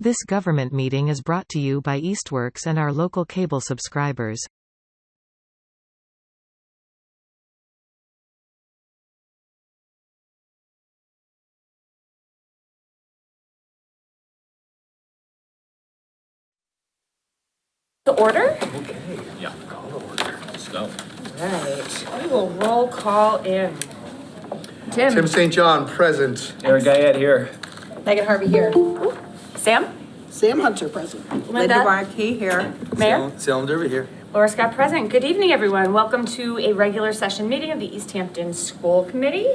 This government meeting is brought to you by Eastworks and our local cable subscribers. The order? Okay, yeah, call the order. Let's go. Right. We will roll call in. Tim St. John, present. Eric Guyette here. Megan Harvey here. Sam? Sam Hunter, present. Linda Markey here. Mayor? Salem Derby here. Laura Scott present. Good evening, everyone. Welcome to a regular session meeting of the Easthampton School Committee.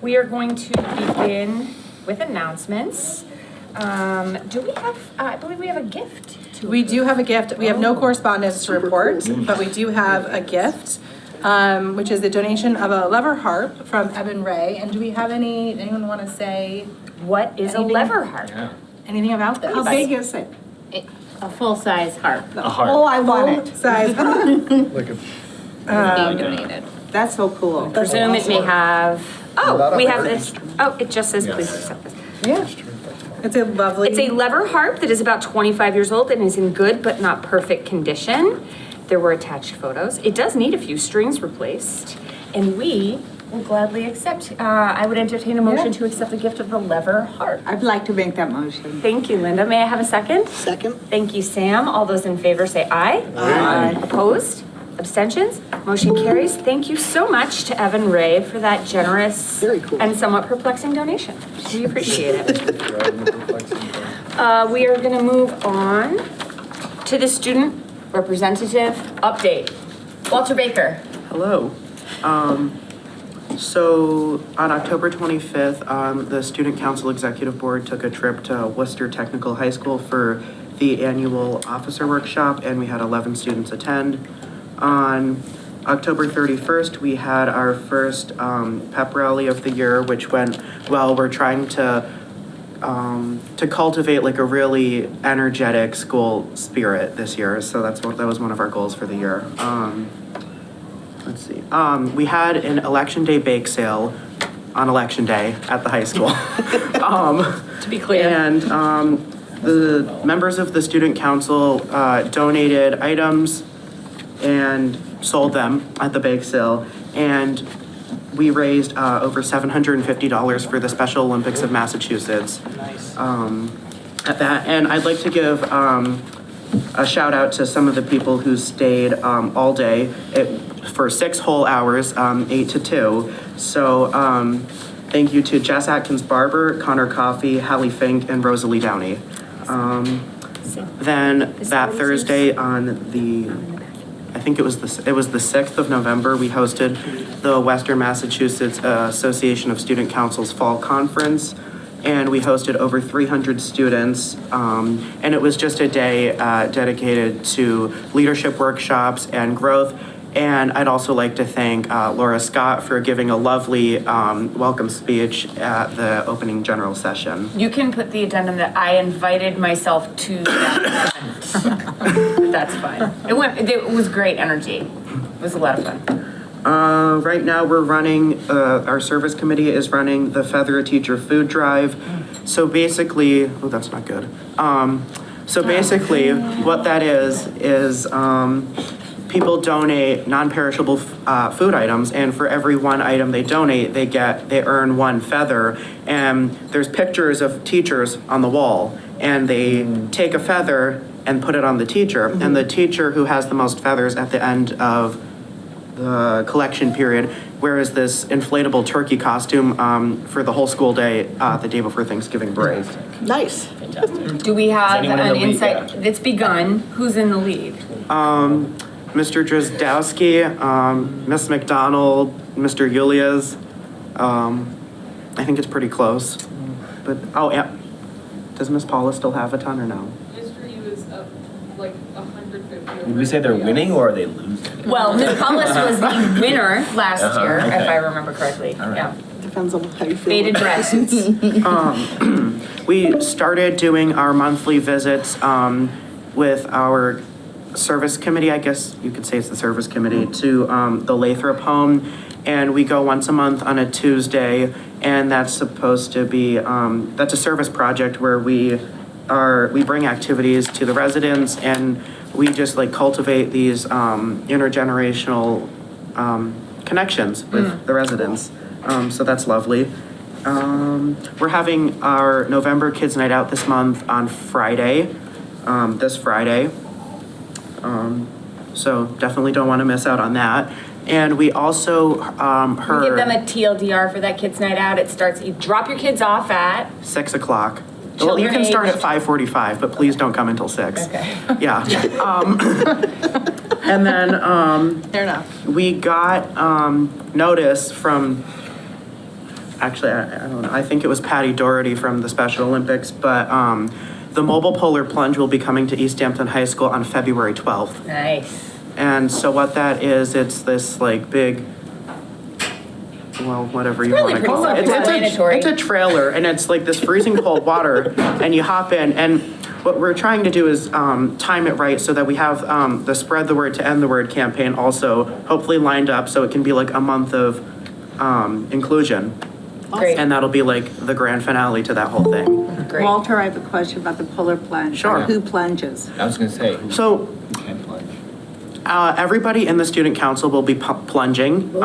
We are going to begin with announcements. Do we have, I believe we have a gift. We do have a gift. We have no correspondence to report, but we do have a gift, which is the donation of a lever harp from Evan Ray. And do we have anyone want to say What is a Anything? lever harp? Yeah. anything about this? How big is it? A full-size harp A heart. Oh, I want it. Size. Like a being donated. That's so cool. Presume it may have, Without a we have heart. this. Oh, it just says Yes. please accept this. Yeah. It's a lovely. It's a lever harp that is about 25 years old and is in good but not perfect condition. There were attached photos. It does need a few strings replaced, and we will gladly accept. I would entertain a motion to accept the gift of the lever harp. I'd like to make that motion. Thank you, Linda. May I have a second? Second. Thank you, Sam. All those in favor say aye. Aye. Opposed? Abstentions? Motion carries. Thank you so much to Evan Ray for that generous Very cool. and somewhat perplexing donation. We appreciate it. We are going to move on to the student representative update. Walter Baker. Hello. So on October 25th, the Student Council Executive Board took a trip to Worcester Technical High School for the annual officer workshop, and we had 11 students attend. On October 31st, we had our first pep rally of the year, which went well. We're trying to cultivate like a really energetic school spirit this year. So that was one of our goals for the year. Let's see. We had an election day bake sale on election day at the high school. To be clear. And the members of the student council donated items and sold them at the bake sale. And we raised over $750 for the Special Olympics of Massachusetts. Nice. At that, and I'd like to give a shout out to some of the people who stayed all day for 6 whole hours, 8 to 2. So thank you to Jess Atkins Barber, Connor Coffey, Hallie Fink, and Rosalie Downey. Then that Thursday on the, I think it was the 6th of November, we hosted the Western Massachusetts Association of Student Councils Fall Conference, and we hosted over 300 students, and it was just a day dedicated to leadership workshops and growth. And I'd also like to thank Laura Scott for giving a lovely welcome speech at the opening general session. You can put the addendum that I invited myself to that event. That's fine. It was great energy. It was a lot of fun. Right now we're running, our service committee is running the Feather a Teacher food drive. So basically, oh, that's not good. So basically what that is people donate non-perishable food items, and for every one item they donate, they earn 1 feather. And there's pictures of teachers on the wall, and they take a feather and put it on the teacher. And the teacher who has the most feathers at the end of the collection period wears this inflatable turkey costume for the whole school day, the day before Thanksgiving break. Nice. Fantastic. Do we have anyone in an the lead? insight? Yeah. It's begun. Who's in the lead? Mr. Drozdowski, Miss McDonald, Mr. Yulias. I think it's pretty close. But, oh, yeah. Does Miss Paula still have a ton or no? History was up like 150. Did we say they're winning or are they losing? Well, Ms. Paulus was the winner last Uh-huh, year, okay. if I remember correctly. All right. Yeah. Depends on how you feel. Bated breath. We started doing our monthly visits with our service committee, I guess you could say it's the service committee, to the Lathrop home. And we go once a month on a Tuesday, and that's supposed to be, that's a service project where we we bring activities to the residents, and we just like cultivate these intergenerational connections with the residents. So that's lovely. We're having our November Kids Night Out this month on Friday, this Friday. So definitely don't want to miss out on that. And we also heard. We give them a TLDR for that kids' night out. It starts, you drop your kids off at. 6 o'clock. Well, you can start at 5:45, but please don't come until 6. Okay. Yeah. And then Fair enough. we got notice from, actually, I don't know, I think it was Patty Doherty from the Special Olympics, but the mobile polar plunge will be coming to Easthampton High School on February 12th. Nice. And so what that is, it's this like big, well, whatever you really want to call pretty it. self-explanatory. It's a trailer, and it's like this freezing cold water, and you hop in, and what we're trying to do is time it right so that we have the Spread the Word to End the Word campaign also hopefully lined up so it can be like a month of inclusion. Great. And that'll be like the grand finale to that whole thing. Great. Walter, I have a question about the polar plunge. Sure. Who plunges? I was gonna say, So you can plunge. everybody in the student council will be plunging.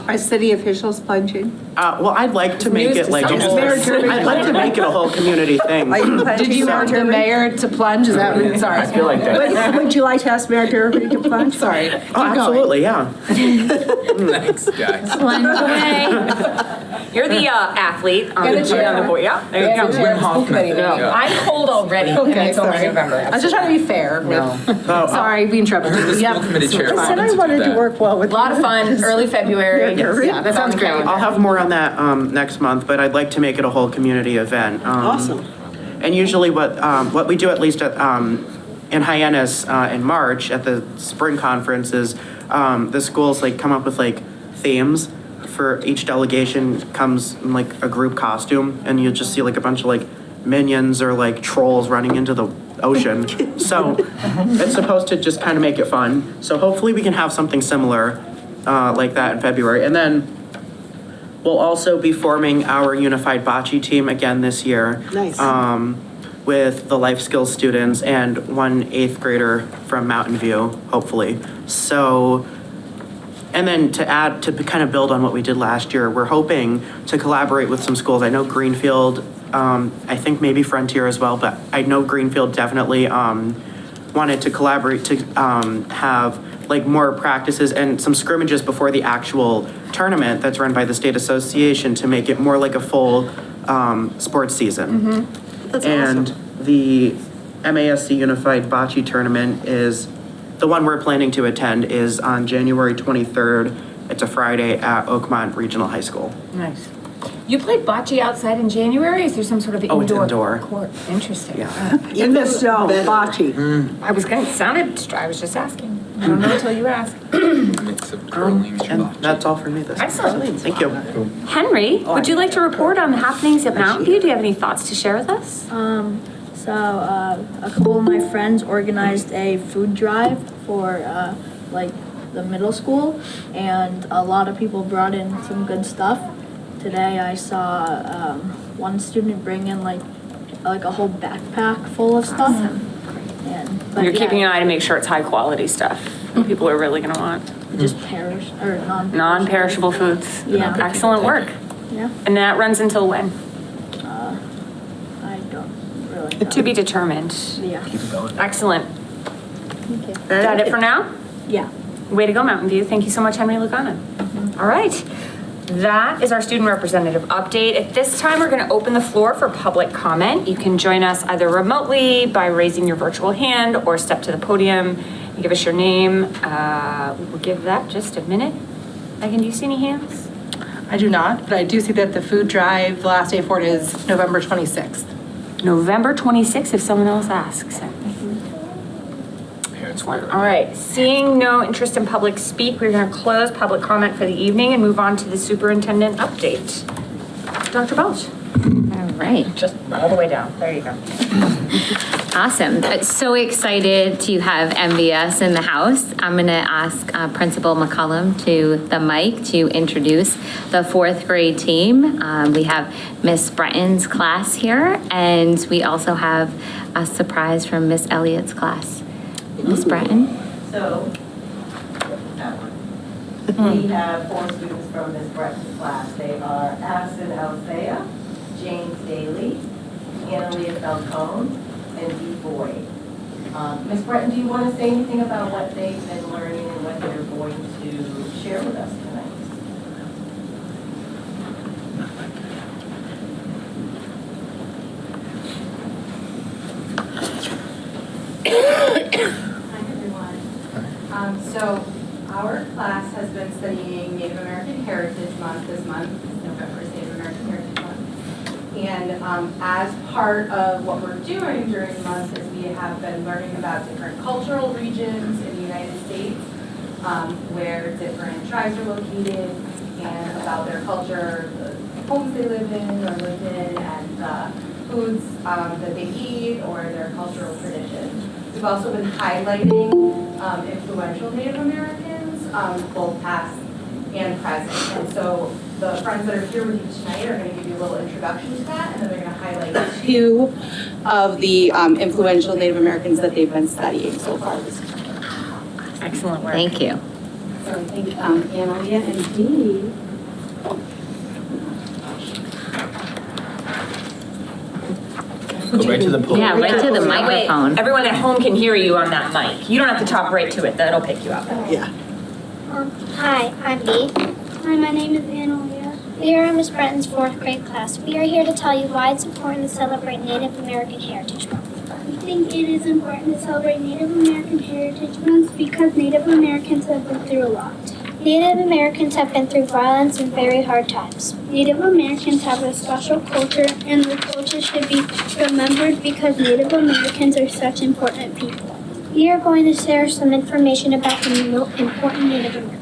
Are city officials plunging? Well, I'd like to make News it to like, some I'd like to make it a whole community thing. Are you plunging? Did you want the mayor to plunge? Is that, I sorry. feel like that. Would you like to ask Mayor Derby to plunge? Sorry. Oh, absolutely, yeah. Thanks, guys. Plunge away. You're the athlete on Get a the chair. board. Yeah, there you go. Wim Hof method. No, I'm cold already. and Okay, it's only sorry. November. I was just trying to be fair. Sorry, being trouble. Yep. Committee chair. I said I wanted to work well with A lot of fun, early February. Yeah, that sounds great. I'll have more on that next month, but I'd like to make it a whole community event. Awesome. And usually what we do, at least in Hyannis in March at the spring conference, is the schools like come up with like themes for each delegation. Comes in like a group costume, and you just see like a bunch of like minions or like trolls running into the ocean. So it's supposed to just kind of make it fun. So hopefully we can have something similar like that in February. And then we'll also be forming our unified bocce team again this year. Nice. With the life skills students and one 8th grader from Mountain View, hopefully. So, and then to add, to kind of build on what we did last year, we're hoping to collaborate with some schools. I know Greenfield, I think maybe Frontier as well, but I know Greenfield definitely wanted to collaborate to have like more practices and some scrimmages before the actual tournament that's run by the state association to make it more like a full sports season. That's And awesome. the MASC Unified Bocce Tournament is, the one we're planning to attend is on January 23rd. It's a Friday at Oakmont Regional High School. Nice. You played bocce outside in January? Is there some sort of Oh, it's indoor indoor. court? Interesting. Yeah. In the snow, bocce. I was gonna, I was just asking. I don't know until you ask. Mix of curling And that's all for me this Excellent. Thank you. Henry, would you like to report on the happenings at Mountain View? Do you have any thoughts to share with us? So a couple of my friends organized a food drive for like the middle school, and a lot of people brought in some good stuff. Today I saw one student bring in like a whole backpack full of stuff. But You're yeah, keeping an eye to make sure it's high quality stuff. People are really gonna want just non-perishable. non-perishable foods. Yeah. Excellent work. Yeah. And that runs until when? I don't really know. To be determined. Yeah. Excellent. Thank you. Is that it for now? Yeah. Way to go, Mountain View. Thank you so much, Henry Lugana. All right. That is our student representative update. At this time, we're going to open the floor for public comment. You can join us either remotely by raising your virtual hand or step to the podium and give us your name. We'll give that just a minute. Megan, do you see any hands? I do not, but I do see that the food drive, the last day for it is November 26th. November 26th, if someone else asks. All right, seeing no interest in public speak, we're going to close public comment for the evening and move on to the superintendent update. Dr. Balch. All right. Just all the way down. There you go. Awesome. So excited to have MVS in the house. I'm going to ask Principal McCullum to the mic to introduce the 4th grade team. We have Miss Breton's class here, and we also have a surprise from Miss Elliott's class. Miss Breton. So, we have 4 students from Miss Breton's class. They are Addison Althea, James Daly, Annalia Falcone, and Dee Boyd. Ms. Breton, do you want to say anything about what they've been learning and what they're going to share with us tonight? Hi, everyone. So our class has been studying Native American Heritage Month this month. November is Native American Heritage Month. And as part of what we're doing during the month is we have been learning about different cultural regions in the United States, where different tribes are located, and about their culture, the homes they live in or lived in, and foods that they eat or their cultural traditions. We've also been highlighting influential Native Americans, both past and present. And so the friends that are here with you tonight are going to give you a little introduction to that, and then they're going to highlight 2 of the influential Native Americans that they've been studying so far this year. Excellent work. Thank you. So I think Annalia and Dee. Go right to the podium. Yeah, right to the microphone. Wait, everyone at home can hear you on that mic. You don't have to talk right to it, that'll pick you up. Yeah. Hi, I'm Dee. Hi, my name is Annalia. We are in Miss Breton's 4th grade class. We are here to tell you why it's important to celebrate Native American Heritage Month. We think it is important to celebrate Native American Heritage Month because Native Americans have been through a lot. Native Americans have been through violence and very hard times. Native Americans have a special culture, and their culture should be remembered because Native Americans are such important people. We are going to share some information about the important Native Americans.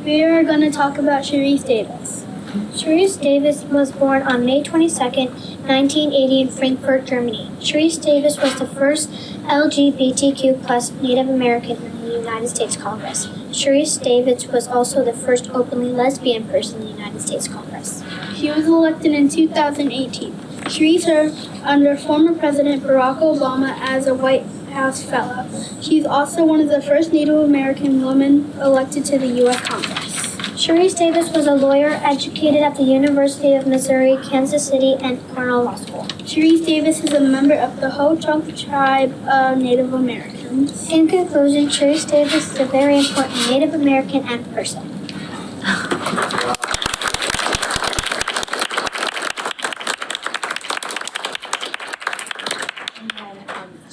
We are going to talk about Sharice Davis. Sharice Davis was born on May 22nd, 1980 in Frankfurt, Germany. Sharice Davis was the first LGBTQ plus Native American in the United States Congress. Sharice Davis was also the first openly lesbian person in the United States Congress. She was elected in 2018. Sharice served under former President Barack Obama as a White House Fellow. She's also one of the first Native American women elected to the U.S. Congress. Sharice Davis was a lawyer educated at the University of Missouri, Kansas City, and Cornell Law School. Sharice Davis is a member of the Ho-Chunk tribe of Native Americans. In conclusion, Sharice Davis is a very important Native American and person.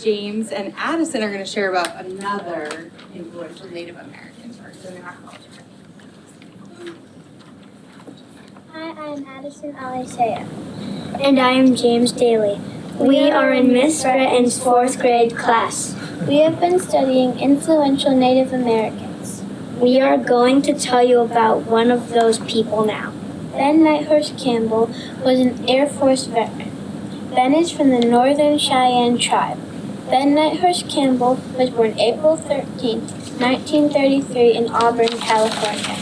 James and Addison are going to share about another influential Native American person in our culture. Hi, I'm Addison Althea. And I am James Daly. We are in Miss Breton's 4th grade class. We have been studying influential Native Americans. We are going to tell you about one of those people now. Ben Nighthorse Campbell was an Air Force veteran. Ben is from the Northern Cheyenne tribe. Ben Nighthorse Campbell was born April 13, 1933 in Auburn, California.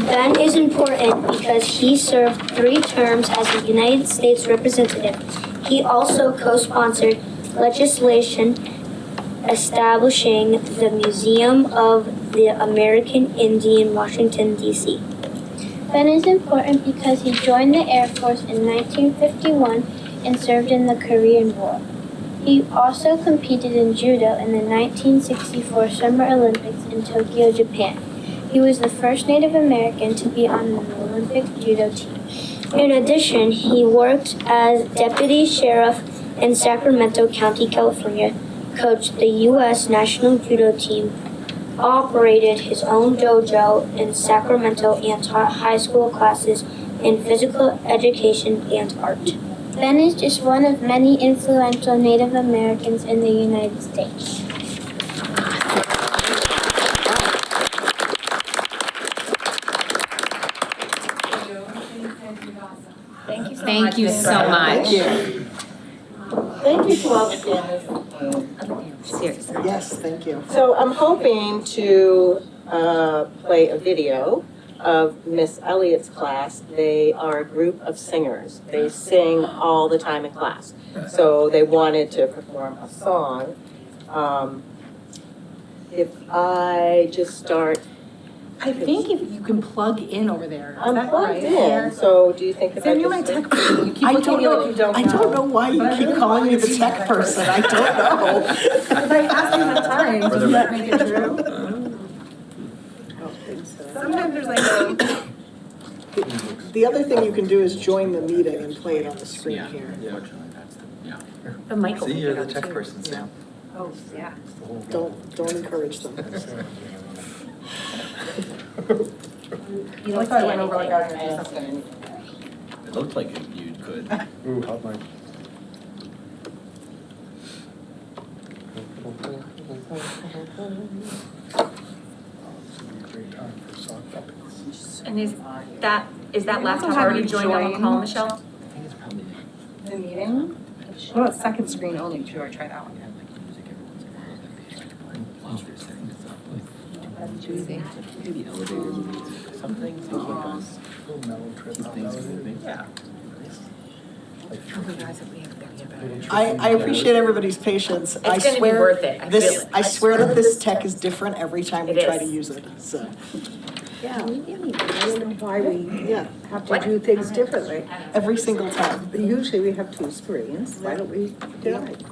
Ben is important because he served 3 terms as a United States representative. He also co-sponsored legislation establishing the Museum of the American Indian, Washington, D.C. Ben is important because he joined the Air Force in 1951 and served in the Korean War. He also competed in judo in the 1964 Summer Olympics in Tokyo, Japan. He was the first Native American to be on the Olympic judo team. In addition, he worked as deputy sheriff in Sacramento County, California, coached the U.S. national judo team, operated his own dojo in Sacramento, and taught high school classes in physical education and art. Ben is just one of many influential Native Americans in the United States. Thank you so much. thank you to all the families. Seriously. Yes, thank you. So I'm hoping to play a video of Miss Elliott's class. They are a group of singers. They sing all the time in class. So they wanted to perform a song. If I just start. I think if you can plug in over there. Is I'm that plugged right? in, so do you think if I Sam, you're my just... tech person. You keep I looking at don't me know. like you don't know. I don't know why you keep calling me the tech person. I don't know. If I ask you enough times, doesn't that make it true? Sometimes there's like a... The other thing you can do is join the meeting and play it on the screen here. The mic will See, pick you're it the up tech too. person, Sam. Oh, yeah. Don't encourage them. You like how I went over like I was gonna do something. It looked like you could. Ooh, hot mic. And is that laptop have already you joined on the join? call, Michelle? I think it's probably The meeting? What about second screen only? Should I try that one? maybe elevator movies, something to keep us, keep things moving. Yeah. I appreciate everybody's patience. I It's gonna be swear worth it. I feel it. I swear that this tech is different every time we It try is. to use it, so. Yeah, I don't know why we Yeah, have to do things differently. every single time. Usually we have two screens, why don't we do it?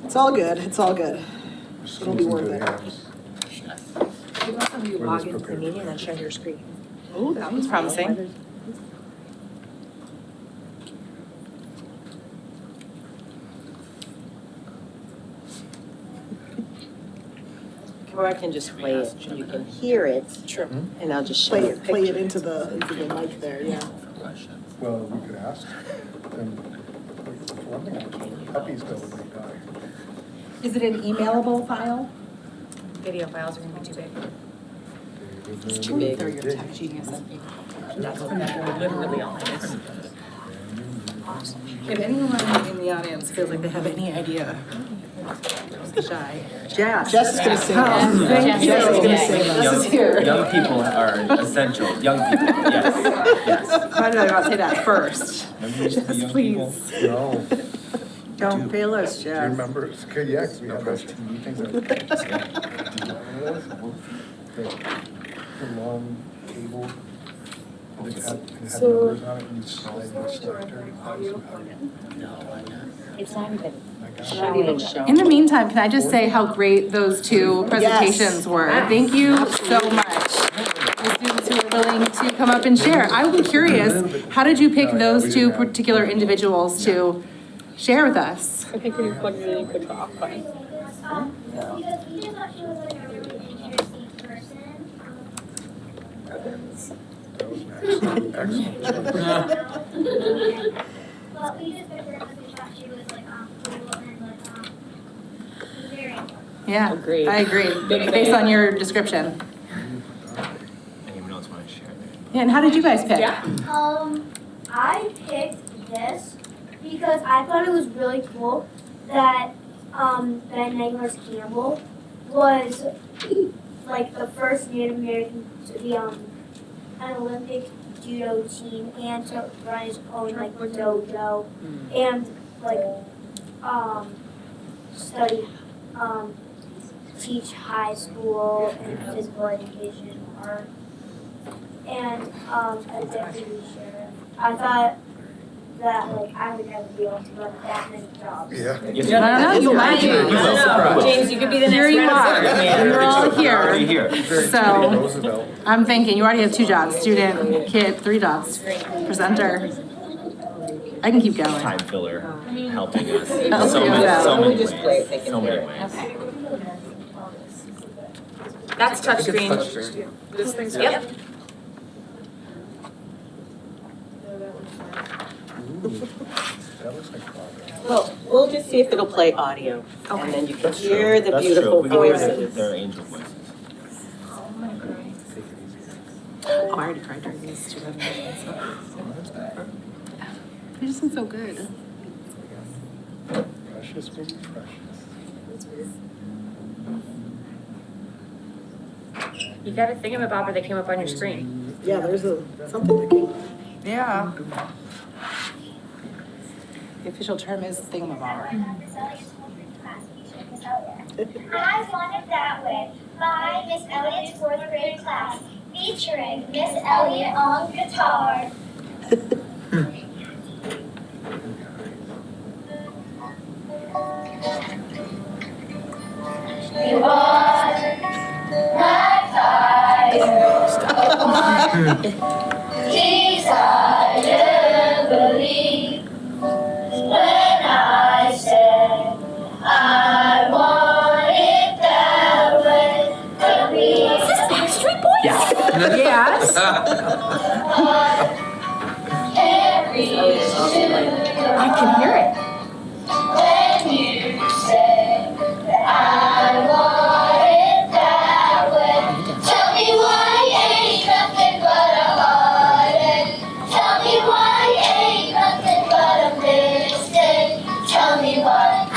It's all good, it's all good. It'll be worth it. You log into the meeting and share your screen. Oh, that was promising. Or I can just play it, and you can hear it. Sure. And I'll just play it into the mic there, yeah. Well, we could ask them, for one thing, puppies go with big guy. Is it an emailable file? Video files are gonna be too big. It's too big. They're your tech genius. That's literally all it is. If anyone in the audience feels like they have any idea, shy. Jess. Jess is gonna say Oh, that. thank Jess is you. gonna say that. This is here. Young people are essential. Young people, yes, yes. Why did I not say that first? Remember you used to be Jess, young please. people? No, do Don't fail us, you Jess. remember, it's good, yeah, 'cause we had those TV things. Do you remember those? The long cable. It had numbers on it, and you slide the selector. It's not even. Not even shown. In the meantime, can I just say how great those two presentations were? Thank you so much. The students who were willing to come up and share. I'm curious, how did you pick those two particular individuals to share with us? I think when you plugged it in, you could talk, but. Because we just thought she was like a really interesting person. That was excellent. But we just picked her because we thought she was like cool and like very important. Yeah, Agreed. I agree, based on your description. Anyone else want to share? Yeah, and how did you guys pick? I picked this because I thought it was really cool that Ben Neglers Campbell was like the first Native American to be on an Olympic judo team and to run his own like dojo and like study teach high school and physical education art and a deputy sheriff. I thought that like I would never be able to run that many jobs. Yeah. I don't know, you might be. James, you could be the next. Here you are, you're all Already here. here. So, Roosevelt. I'm thinking, you already have 2 jobs, student, kid, 3 jobs, presenter. I can keep going. Time filler, helping us. Help So you many, out. so many Just ways. play it, they can So many hear it. ways. That's touchscreen. Touchscreen. This thing's. Yep. Ooh, that looks like progress. Well, we'll just see if it'll play audio, and then you can hear the That's beautiful true. We can hear voices. their angel voices. Oh, I already cried during these 2 presentations. They just sound so good. Precious, baby, precious. You got a thingamabobber that came up on your screen. Yeah, there's something that came. Yeah. The official term is thingamabobber. I wanted that way by Miss Elliott's fourth grade class, featuring Miss Elliott on guitar. You are my fire. Desire, believe when I say I want it that way. Is this Backstreet Boys? Yes. I can hear it. When you say that I want it that way, tell me why ain't nothing but a heartache. Tell me why ain't nothing but a mistake. Tell me what I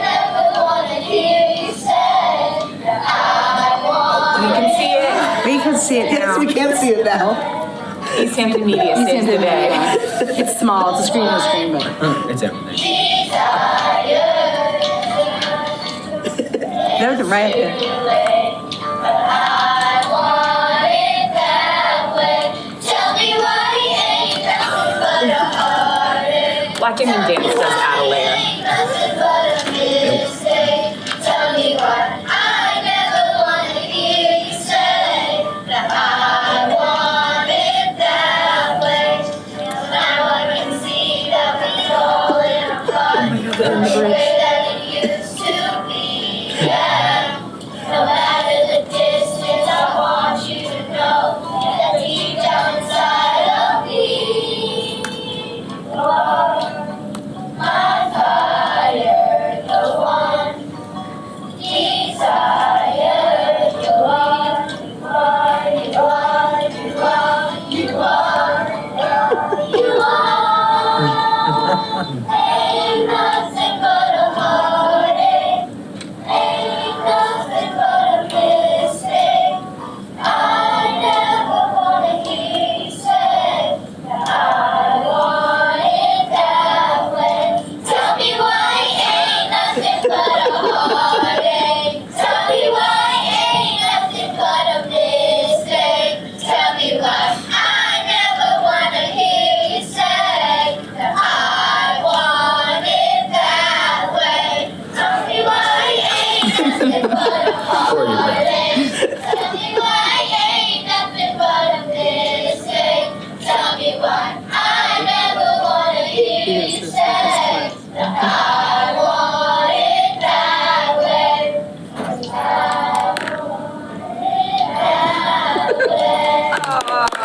never wanna hear you say that I want. We can see it. We can see it now. Yes, we can see it now. Easthampton Media saves the day. It's small, it's a screen on a screen, but. It's everything. That was right there. Watching him dance does add a layer. Tell me what I never wanna hear you say. That I want it that way. Now I can see that we all in a part. The way that it used to be. Yeah. No matter the distance, I want you to know that deep down inside of me, you are my fire, the one desire. You are, you are, you are, you are, you are, you are. Ain't nothing but a heartache. Ain't nothing but a mistake. I never wanna hear you say that I want it that way. Tell me why ain't nothing but a heartache. Tell me why ain't nothing but a mistake. Tell me why I never wanna hear you say that I want it that way. Tell me why ain't nothing but a heartache. Tell me why ain't nothing but a mistake. Tell me why I never wanna hear you say that I want it that way. I want it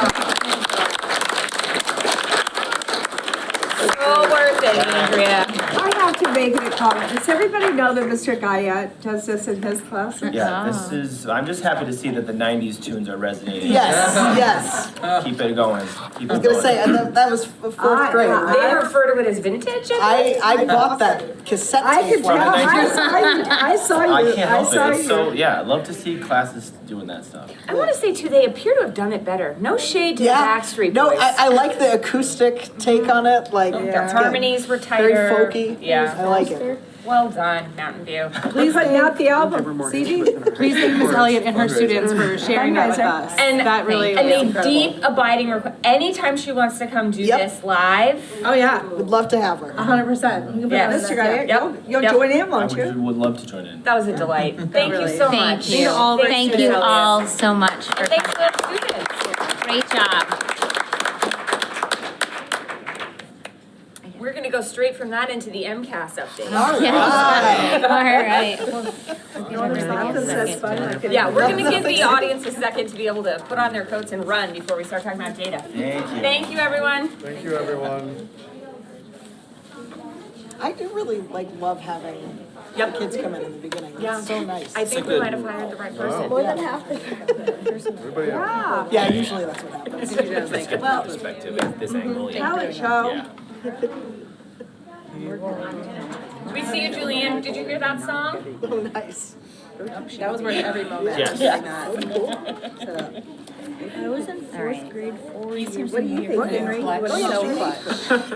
So worth it, Andrea. I have to make a comment. Does everybody know that Mr. Guyette does this in his class? Yeah, this is, I'm just happy to see that the 90s tunes are resonating. Yes, yes. Keep it going. Keep I was it gonna going. say, and that was fourth grade. They refer to it as vintage, I bought that cassette tape. I could tell. I saw you. I can't help saw it. It's you. so, yeah, I love to see classes doing that stuff. I want to say too, they appear to have done it better. No shade to the Backstreet No, Boys. I like the acoustic take on it, like. Their harmonies were tighter. Very folky. Yeah. I like it. Well done, Mountain View. Please putting out the album, CD. Please thank Miss Elliott and her students for sharing that with us. And that really and was a incredible. deep, abiding request. Anytime she wants to come do this live. Oh yeah, would love to have her. 100%. Yes. Mr. Guyette, you'll join in, won't you? Would love to join in. That was a delight. Thank you so much. Thank you. Thank you all so much for Thanks to the students. great job. We're gonna go straight from that into the MCAS update. All right. Yeah, we're gonna give the audience a second to be able to put on their coats and run before we start talking about data. Thank you. Thank you, everyone. Thank you, everyone. I do really love having kids come in the beginning. Yeah. It's so nice. I think we might have hired the right person. More than half the Everybody Yeah. Yeah, usually that's what happens. Well, perspective at this angle. Talent show. Yeah. We see you, Julianne. Did you hear that song? Oh, nice. That was worth every moment. Yes. I was in fourth grade 4 years ago. What do you think, Henry? What do you So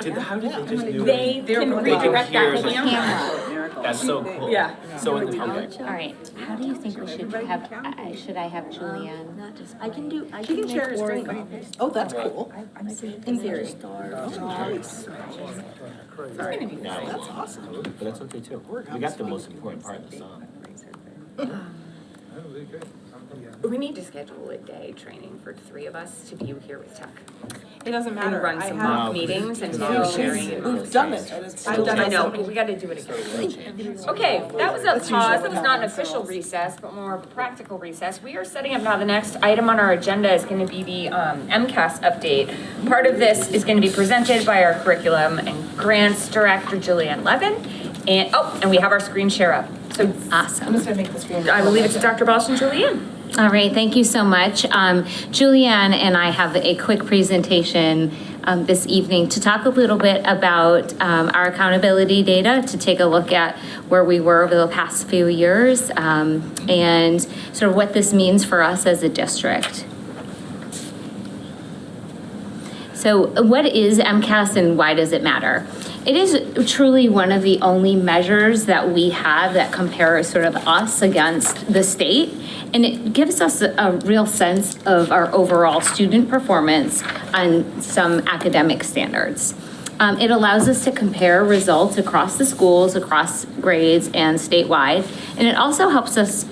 think? How did they just do They can redirect that camera. That's so cool. Yeah. So intuitive. All right, how do you think we should have, should I have Julianne? I can do, I She can can share her make screen. origami. Oh, that's cool. In theory. Nice. That's awesome. But that's okay too. We got the most important part of the song. We need to schedule a day training for 3 of us to be here with tech. It doesn't matter. And run some I mock have- meetings and No, video she's- sharing. and We've done it, and it's still. I know, but we gotta do it again. Okay, that was a pause, that was not an official recess, but more of a practical recess. We are setting up now, the next item on our agenda is gonna be the MCAS update. Part of this is gonna be presented by our curriculum and grants director, Julianne Levin. And we have our screen share up. So Awesome. I'm just gonna make the screen. I will leave it to Dr. Balch and Julianne. All right, thank you so much. Julianne and I have a quick presentation this evening to talk a little bit about our accountability data, to take a look at where we were over the past few years and sort of what this means for us as a district. So what is MCAS and why does it matter? It is truly one of the only measures that we have that compares sort of us against the state. And it gives us a real sense of our overall student performance on some academic standards. It allows us to compare results across the schools, across grades and statewide. And it also helps us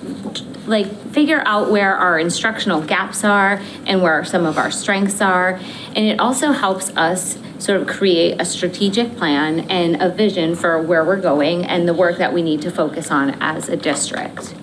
figure out where our instructional gaps are and where some of our strengths are. And it also helps us sort of create a strategic plan and a vision for where we're going and the work that we need to focus on as a district.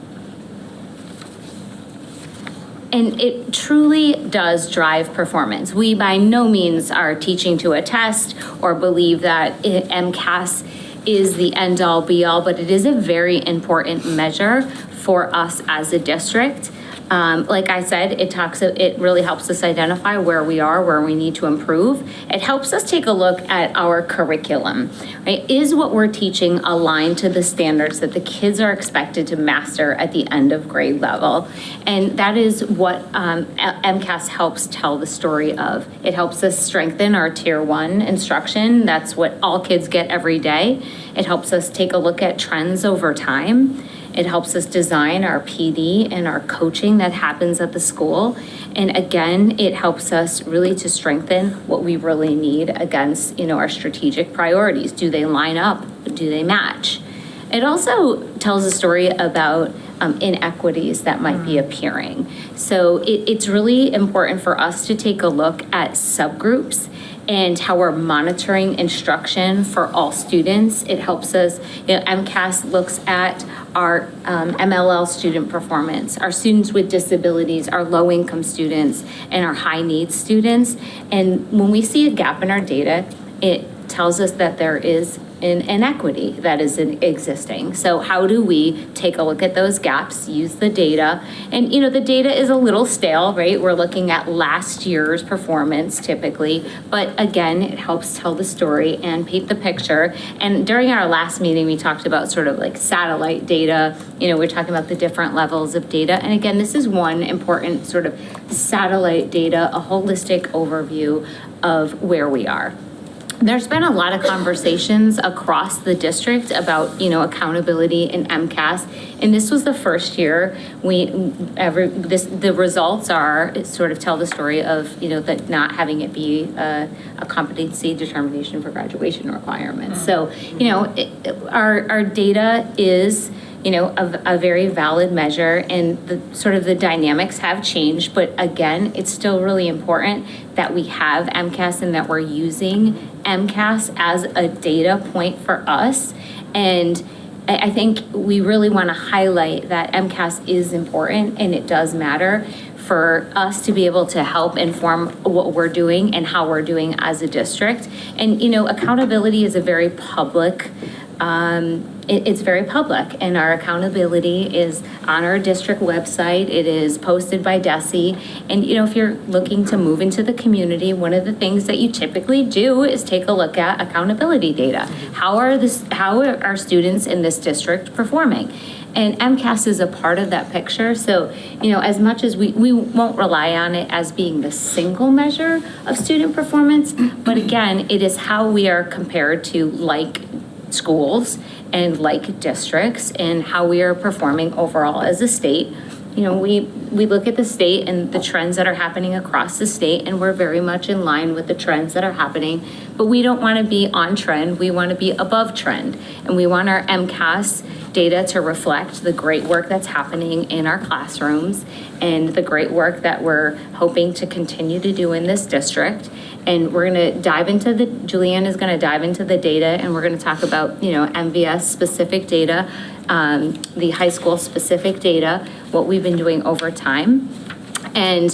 And it truly does drive performance. We by no means are teaching to a test or believe that MCAS is the end all be all, but it is a very important measure for us as a district. Like I said, it really helps us identify where we are, where we need to improve. It helps us take a look at our curriculum, right? Is what we're teaching aligned to the standards that the kids are expected to master at the end of grade level? And that is what MCAS helps tell the story of. It helps us strengthen our tier 1 instruction. That's what all kids get every day. It helps us take a look at trends over time. It helps us design our PD and our coaching that happens at the school. And again, it helps us really to strengthen what we really need against, our strategic priorities. Do they line up? Do they match? It also tells a story about inequities that might be appearing. So it's really important for us to take a look at subgroups and how we're monitoring instruction for all students. It helps us, MCAS looks at our MLL student performance, our students with disabilities, our low-income students, and our high-needs students. And when we see a gap in our data, it tells us that there is an inequity that is existing. So how do we take a look at those gaps, use the data? And the data is a little stale, right? We're looking at last year's performance typically, but again, it helps tell the story and paint the picture. And during our last meeting, we talked about sort of like satellite data. We're talking about the different levels of data. And again, this is one important sort of satellite data, a holistic overview of where we are. There's been a lot of conversations across the district about, accountability in MCAS, and this was the first year the results are sort of tell the story of, that not having it be a competency determination for graduation requirements. So, our data is, a very valid measure, and the dynamics have changed, but again, it's still really important that we have MCAS and that we're using MCAS as a data point for us. And I think we really want to highlight that MCAS is important and it does matter for us to be able to help inform what we're doing and how we're doing as a district. And, accountability is a very public it's very public, and our accountability is on our district website. It is posted by DESE. And, if you're looking to move into the community, one of the things that you typically do is take a look at accountability data. How are students in this district performing? And MCAS is a part of that picture. So, as much as we won't rely on it as being the single measure of student performance, but again, it is how we are compared to like schools and like districts and how we are performing overall as a state. We look at the state and the trends that are happening across the state, and we're very much in line with the trends that are happening, but we don't want to be on trend. We want to be above trend, and we want our MCAS data to reflect the great work that's happening in our classrooms and the great work that we're hoping to continue to do in this district. And we're going to dive into Julianne is going to dive into the data, and we're going to talk about, MVS specific data, the high school specific data, what we've been doing over time, and,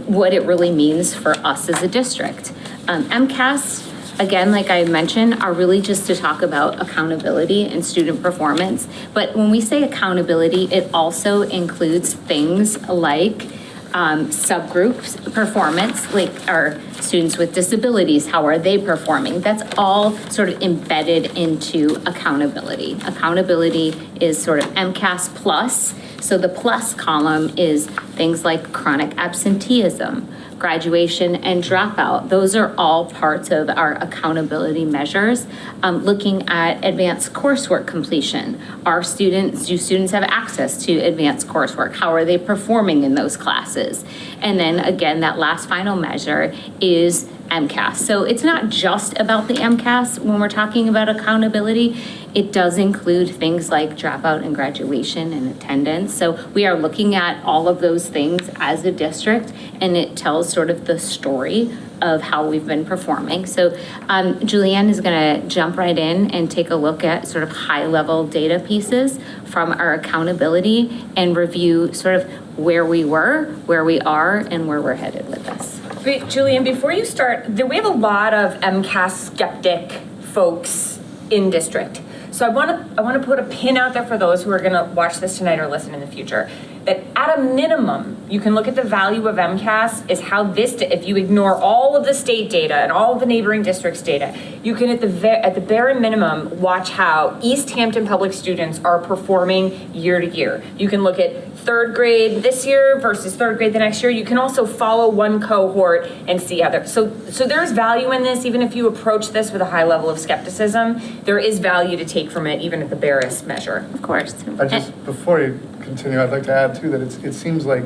what it really means for us as a district. MCAS, again, like I mentioned, are really just to talk about accountability and student performance. But when we say accountability, it also includes things like subgroups performance, like our students with disabilities, how are they performing? That's all sort of embedded into accountability. Accountability is sort of MCAS plus. So the plus column is things like chronic absenteeism, graduation and dropout. Those are all parts of our accountability measures. Looking at advanced coursework completion. Do students have access to advanced coursework? How are they performing in those classes? And then again, that last final measure is MCAS. So it's not just about the MCAS when we're talking about accountability. It does include things like dropout and graduation and attendance. So we are looking at all of those things as a district, and it tells sort of the story of how we've been performing. So Julianne is going to jump right in and take a look at sort of high-level data pieces from our accountability and review sort of where we were, where we are, and where we're headed with this. Great, Julianne, before you start, we have a lot of MCAS skeptic folks in district. So I want to put a pin out there for those who are going to watch this tonight or listen in the future, that at a minimum, you can look at the value of MCAS is how if you ignore all of the state data and all of the neighboring districts data, you can at the bare minimum watch how Easthampton public students are performing year to year. You can look at third grade this year versus third grade the next year. You can also follow one cohort and see how so there's value in this, even if you approach this with a high level of skepticism, there is value to take from it, even at the barest measure. Of course. Before you continue, I'd like to add too that it seems like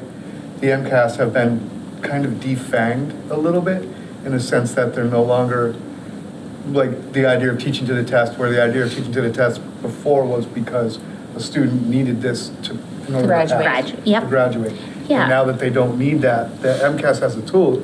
the MCAS have been kind of defanged a little bit in a sense that they're no longer like the idea of teaching to the test, where the idea of teaching to the test before was because a student needed this in order to graduate. Yeah. And now that they don't need that, the MCAS as a tool,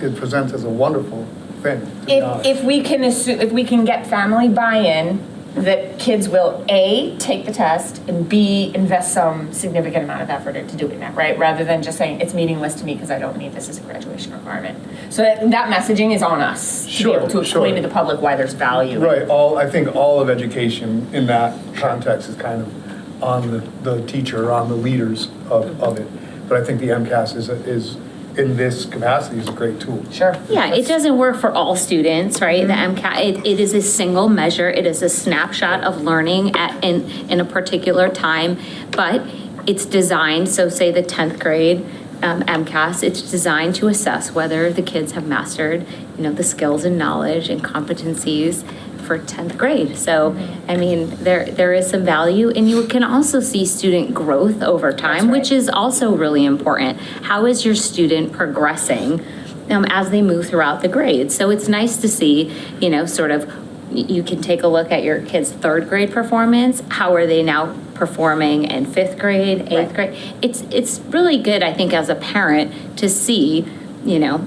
it presents as a wonderful thing. If we can get family buy-in, that kids will A, take the test, and B, invest some significant amount of effort into doing that, right? Rather than just saying, it's meaningless to me because I don't need this as a graduation requirement. So that messaging is on us to be able to explain to the public why there's value. Right, I think all of education in that context is kind of on the teacher, on the leaders of it. But I think the MCAS is in this capacity is a great tool. Sure. Yeah, it doesn't work for all students, right? The MCAS, it is a single measure. It is a snapshot of learning in a particular time, but it's designed, so say the 10th grade MCAS, it's designed to assess whether the kids have mastered, the skills and knowledge and competencies for 10th grade. So, I mean, there is some value, and you can also see student growth over time, which is also really important. How is your student progressing as they move throughout the grades? So it's nice to see, sort of, you can take a look at your kids' third grade performance. How are they now performing in fifth grade, eighth grade? It's really good, I think, as a parent to see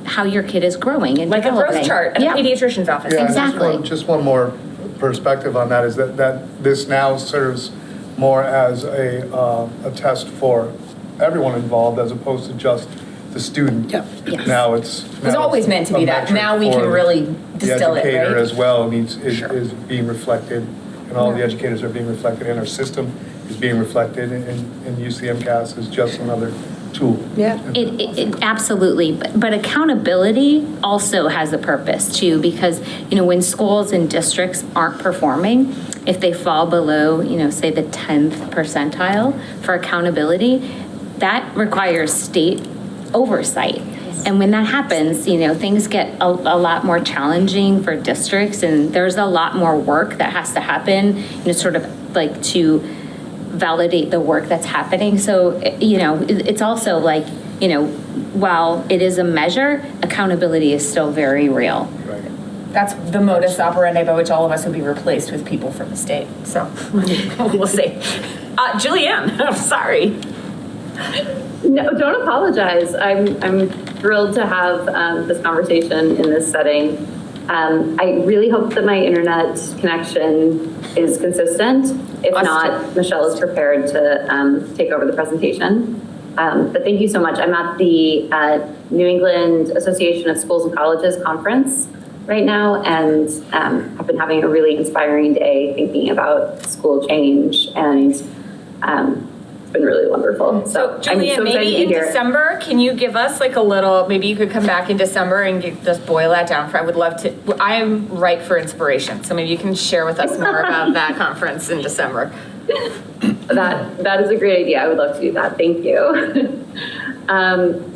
how your kid is growing and like developing. A growth chart at a pediatrician's office. Yeah, exactly. Just one more perspective on that is that this now serves more as a test for everyone involved as opposed to just the student. Yep. Yes. Now it's always meant to be that. Now we can really distill it, right? The educator as well is being reflected and all the educators are being reflected, and our system is being reflected, and use the MCAS is just another tool. Yeah. It absolutely, but accountability also has a purpose too, because, when schools and districts aren't performing, if they fall below, say the 10th percentile for accountability, that requires state oversight. And when that happens, things get a lot more challenging for districts, and there's a lot more work that has to happen, sort of like to validate the work that's happening. So, it's also like, while it is a measure, accountability is still very real. Right. That's the modus operandi by which all of us would be replaced with people from the state. So we'll see. Julianne, I'm sorry. No, don't apologize. I'm thrilled to have this conversation in this setting. I really hope that my internet connection is consistent. If not, Michelle is prepared to take over the presentation. But thank you so much. I'm at the New England Association of Schools and Colleges conference right now, and I've been having a really inspiring day thinking about school change, and it's been really wonderful. So Julianne, maybe in December, can you give us like a little, maybe you could come back in December and just boil that down I would love to, I am ripe for inspiration. So maybe you can share with us more about that conference in December. That is a great idea. I would love to do that. Thank you.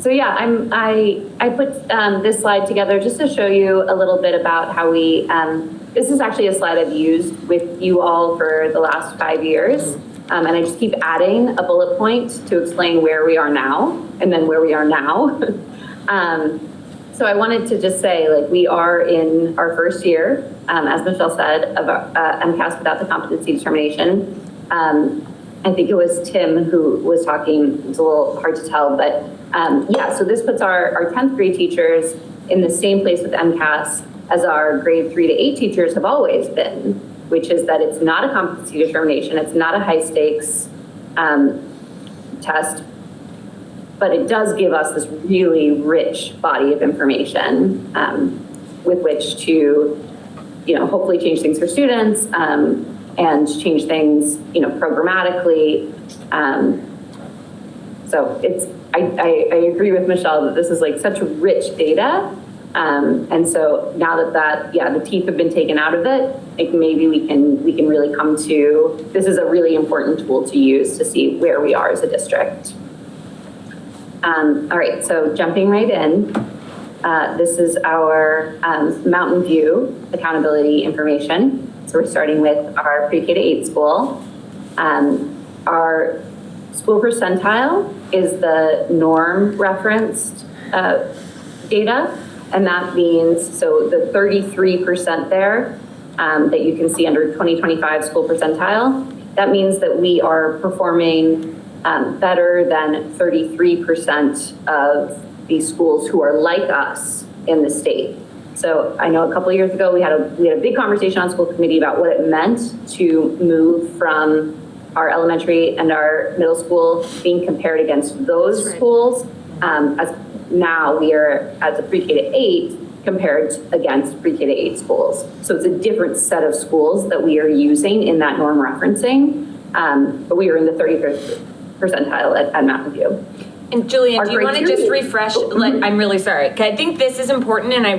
So yeah, I put this slide together just to show you a little bit about how we, this is actually a slide I've used with you all for the last 5 years. And I just keep adding a bullet point to explain where we are now and then where we are now. So I wanted to just say, like, we are in our first year, as Michelle said, of MCAS without the competency determination. I think it was Tim who was talking. It's a little hard to tell, but yeah, so this puts our 10th grade teachers in the same place with MCAS as our grade 3 to 8 teachers have always been, which is that it's not a competency determination, it's not a high stakes test, but it does give us this really rich body of information with which to, hopefully change things for students and change things, programmatically. So I agree with Michelle that this is like such rich data. And so now that the teeth have been taken out of it, I think maybe we can really come to, this is a really important tool to use to see where we are as a district. All right, so jumping right in, this is our Mountain View accountability information. So we're starting with our pre-K to 8 school. Our school percentile is the norm referenced data. And that means, so the 33% there that you can see under 2025 school percentile, that means that we are performing better than 33% of these schools who are like us in the state. So I know a couple of years ago, we had a big conversation on school committee about what it meant to move from our elementary and our middle school being compared against those schools. As now we are, as a pre-K to 8, compared against pre-K to 8 schools. So it's a different set of schools that we are using in that norm referencing, but we are in the 33rd percentile at Mountain View. And Julianne, do you want to just refresh? I'm really sorry. I think this is important, and I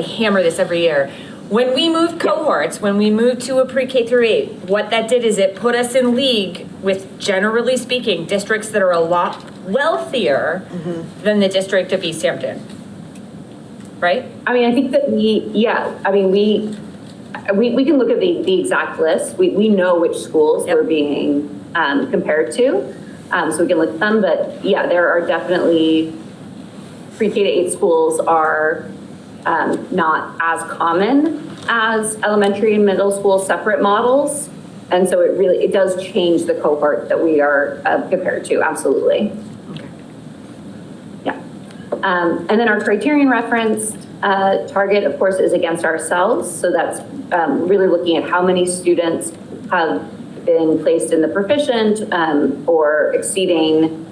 hammer this every year. When we moved cohorts, when we moved to a pre-K through 8, what that did is it put us in league with, generally speaking, districts that are a lot wealthier than the district of Easthampton, right? I mean, I think that we can look at the exact list. We know which schools we're being compared to, so we can look at them. But yeah, there are definitely pre-K to 8 schools are not as common as elementary and middle school separate models. And so it does change the cohort that we are compared to, absolutely. Okay. Yeah. And then our criterion referenced target, of course, is against ourselves. So that's really looking at how many students have been placed in the proficient or exceeding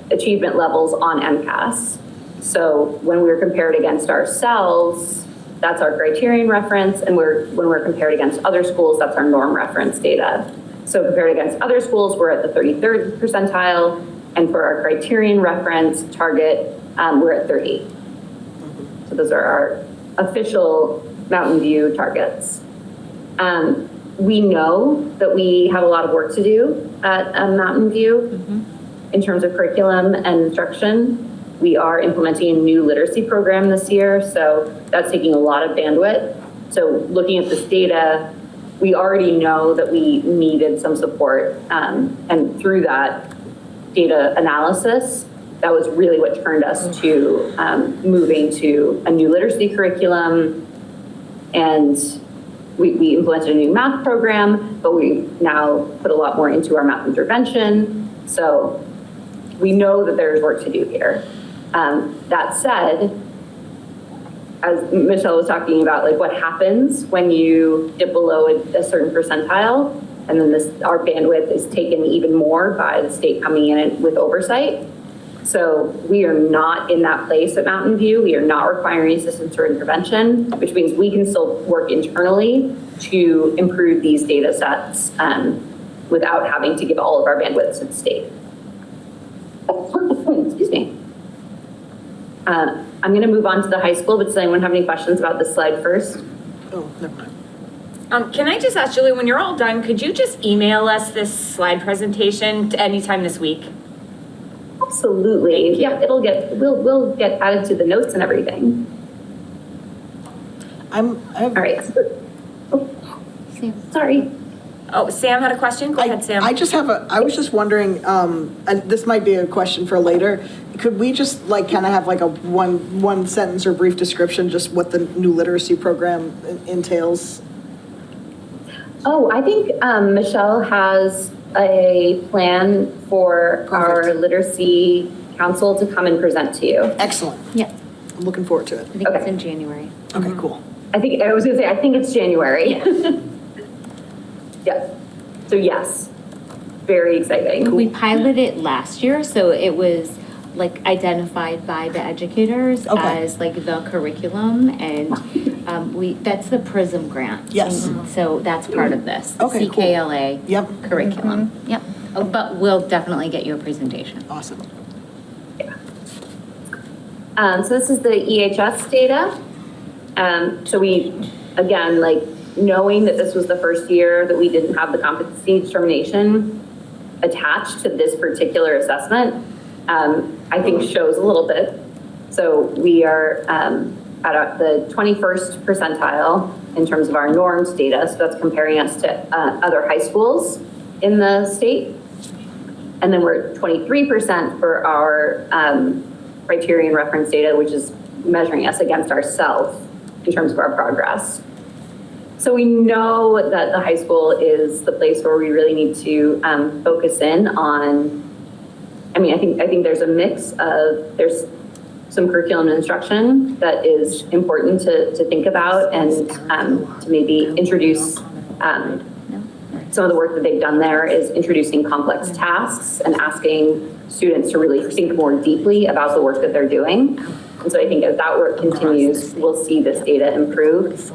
achievement levels on MCAS. So when we're compared against ourselves, that's our criterion reference, and when we're compared against other schools, that's our norm reference data. So compared against other schools, we're at the 33rd percentile, and for our criterion reference target, we're at 30. So those are our official Mountain View targets. We know that we have a lot of work to do at Mountain View in terms of curriculum and instruction. We are implementing a new literacy program this year, so that's taking a lot of bandwidth. So looking at this data, we already know that we needed some support, and through that data analysis, that was really what turned us to moving to a new literacy curriculum, and we implemented a new math program, but we've now put a lot more into our math intervention. So we know that there's work to do here. That said, as Michelle was talking about, like what happens when you dip below a certain percentile, and then our bandwidth is taken even more by the state coming in with oversight. So we are not in that place at Mountain View. We are not requiring assistance or intervention, which means we can still work internally to improve these data sets without having to give all of our bandwidth to the state. Excuse me. I'm going to move on to the high school, but does anyone have any questions about this slide first? Oh, never mind. Can I just ask, Julie, when you're all done, could you just email us this slide presentation anytime this week? Absolutely. Yeah, we'll get added to the notes and everything. All right. Sorry. Oh, Sam had a question? Go ahead, Sam. I was just wondering, and this might be a question for later, could we just like kind of have like a one sentence or brief description, just what the new literacy program entails? Oh, I think Michelle has a plan for our literacy council to come and present to you. Excellent. Yeah. I'm looking forward to it. I think it's in January. Okay, cool. I think it's January. Yeah. Yeah. So yes, very exciting. We piloted it last year, so it was like identified by the educators as like the curriculum, and that's the PRISM grant. Yes. And so that's part of this, the Okay, cool. CKLA curriculum. Yep. Oh, but we'll definitely get you a presentation. Awesome. Yeah. So this is the EHS data. So we, again, like knowing that this was the first year that we didn't have the competency determination attached to this particular assessment, I think shows a little bit. So we are at the 21st percentile in terms of our norms data. So that's comparing us to other high schools in the state. And then we're at 23% for our criterion reference data, which is measuring us against ourselves in terms of our progress. So we know that the high school is the place where we really need to focus in on. I mean, I think there's a mix of, there's some curriculum and instruction that is important to think about and to maybe introduce. Some of the work that they've done there is introducing complex tasks and asking students to really think more deeply about the work that they're doing. And so I think as that work continues, we'll see this data improve.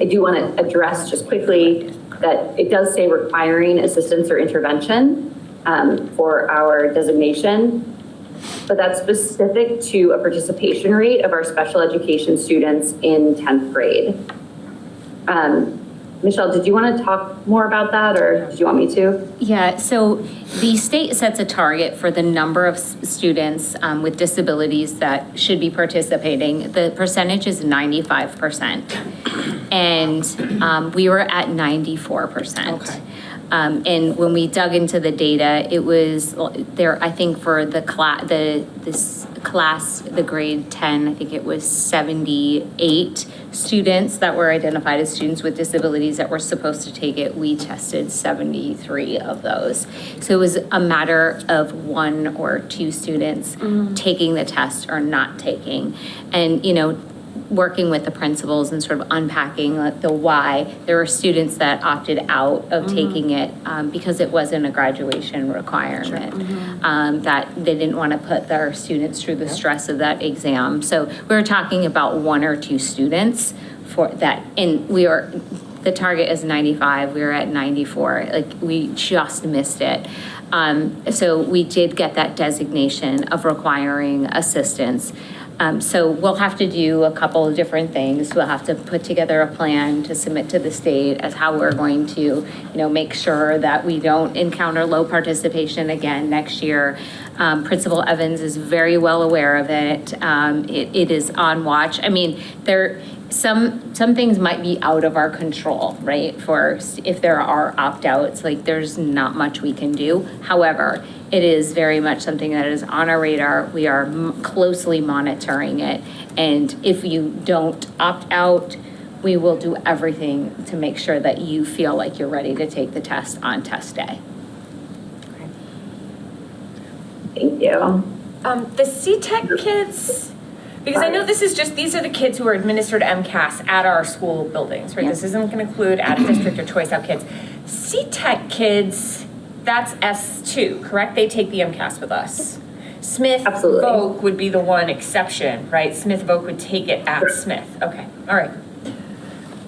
I do want to address just quickly that it does say requiring assistance or intervention for our designation, but that's specific to a participation rate of our special education students in 10th grade. Michelle, did you want to talk more about that, or did you want me to? Yeah, so the state sets a target for the number of students with disabilities that should be participating. The percentage is 95%, and we were at 94%. Okay. And when we dug into the data, it was there, I think for the class, the grade 10, I think it was 78 students that were identified as students with disabilities that were supposed to take it. We tested 73 of those. So it was a matter of 1 or 2 students taking the test or not taking. And, you know, working with the principals and sort of unpacking like the why. There were students that opted out of taking it because it wasn't a graduation requirement. That they didn't want to put their students through the stress of that exam. So we were talking about 1 or 2 students for that, and the target is 95, we were at 94, like we just missed it. So we did get that designation of requiring assistance. So we'll have to do a couple of different things. We'll have to put together a plan to submit to the state as how we're going to, make sure that we don't encounter low participation again next year. Principal Evans is very well aware of it. It is on watch. I mean, some things might be out of our control, right? For if there are opt-outs, like there's not much we can do. However, it is very much something that is on our radar. We are closely monitoring it. And if you don't opt out, we will do everything to make sure that you feel like you're ready to take the test on test day. Thank you. The C-Tech kids, because I know these are the kids who are administered MCAS at our school buildings, right? Yep. This isn't going to include out-of-district or choice-out kids. C-Tech kids, that's S2, correct? They take the MCAS with us. Smith Voc would be the one exception, right? Smith Voc would take it at Smith. Okay, all right.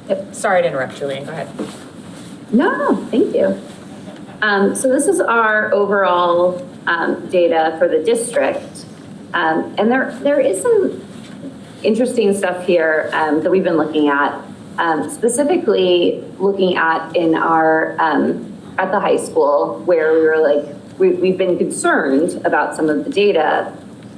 Yep. Sorry to interrupt, Julian, go ahead. No, thank you. So this is our overall data for the district. And there is some interesting stuff here that we've been looking at, specifically looking at in our, at the high school, where we were like, we've been concerned about some of the data.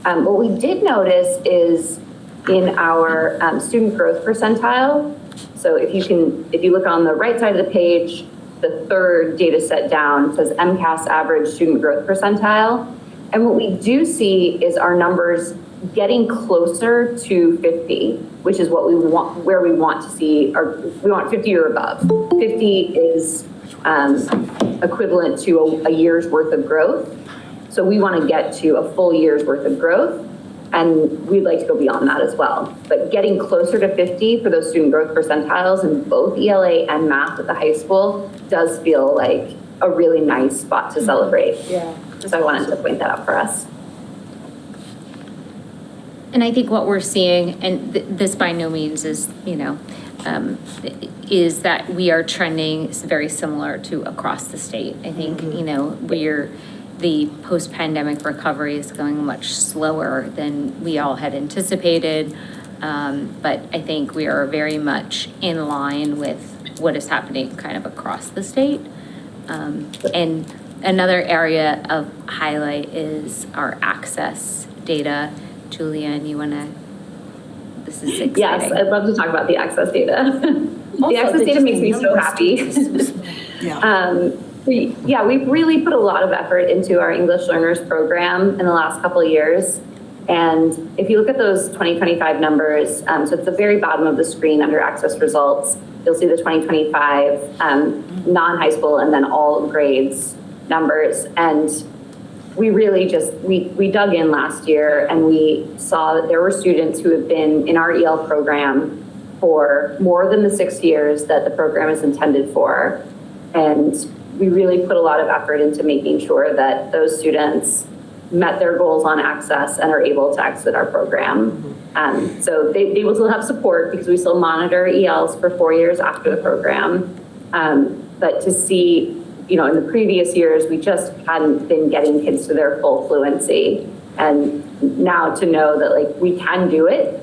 What we did notice is in our student growth percentile. So if you look on the right side of the page, the third data set down says MCAS average student growth percentile. And what we do see is our numbers getting closer to 50, which is what we want, where we want to see, or we want 50 or above. 50 is equivalent to a year's worth of growth. So we want to get to a full year's worth of growth, and we'd like to go beyond that as well. But getting closer to 50 for those student growth percentiles in both ELA and math at the high school does feel like a really nice spot to celebrate. Yeah. So I wanted to point that out for us. And I think what we're seeing, and this by no means is, is that we are trending very similar to across the state. I think, the post-pandemic recovery is going much slower than we all had anticipated. But I think we are very much in line with what is happening kind of across the state. And another area of highlight is our access data. Julian, you want to, this is exciting. Yes, I'd love to talk about the access data. The access data makes me so happy. We've really put a lot of effort into our English Learners program in the last couple of years. And if you look at those 2025 numbers, so at the very bottom of the screen under access results, you'll see the 2025 non-high school and then all grades numbers. And we really we dug in last year and we saw that there were students who have been in our EL program for more than the 6 years that the program is intended for. And we really put a lot of effort into making sure that those students met their goals on access and are able to exit our program. So they will still have support because we still monitor ELs for 4 years after the program. But to see, in the previous years, we just hadn't been getting kids to their full fluency. And now to know that we can do it,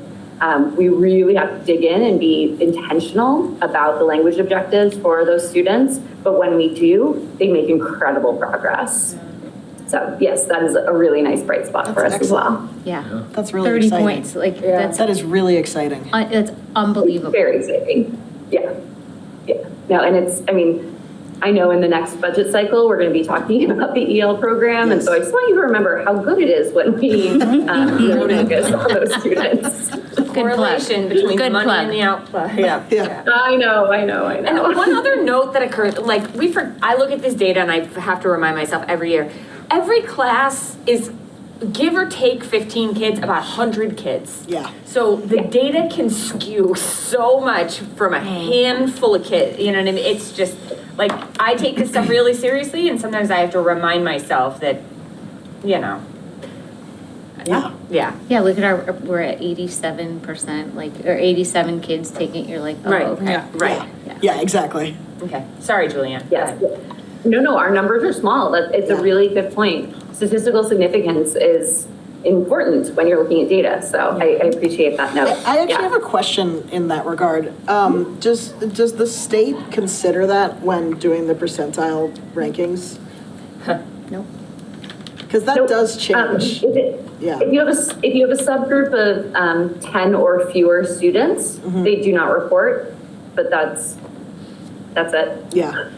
we really have to dig in and be intentional about the language objectives for those students. But when we do, they make incredible progress. So yes, that is a really nice bright spot for us as well. Yeah. That's really 30 exciting. points. That is really exciting. It's unbelievable. Very exciting. Yeah. No, and I know in the next budget cycle, we're going to be talking about the EL program. Yes. And so I just want you to remember how good it is when we focus on those students. Correlation between the money and the output. Yeah. I know. And one other note that occurred, I look at this data and I have to remind myself every year, every class is give or take 15 kids, about 100 kids. Yeah. So the data can skew so much from a handful of kids, you know what I mean? It's just, like, I take this stuff really seriously, and sometimes I have to remind myself that, you know. Yeah. Yeah. Yeah, look at we're at 87%, like, or 87 kids taking, you're like, oh, Right. okay. Yeah. Right. Yeah, exactly. Okay, sorry, Julianne. Yes. No, our numbers are small. It's a really good point. Statistical significance is important when you're looking at data, so I appreciate that note. I actually have a question in that regard. Does the state consider that when doing the percentile rankings? Nope. Because that does change. Yeah. If you have a subgroup of 10 or fewer students, they do not report, but that's it. Yeah.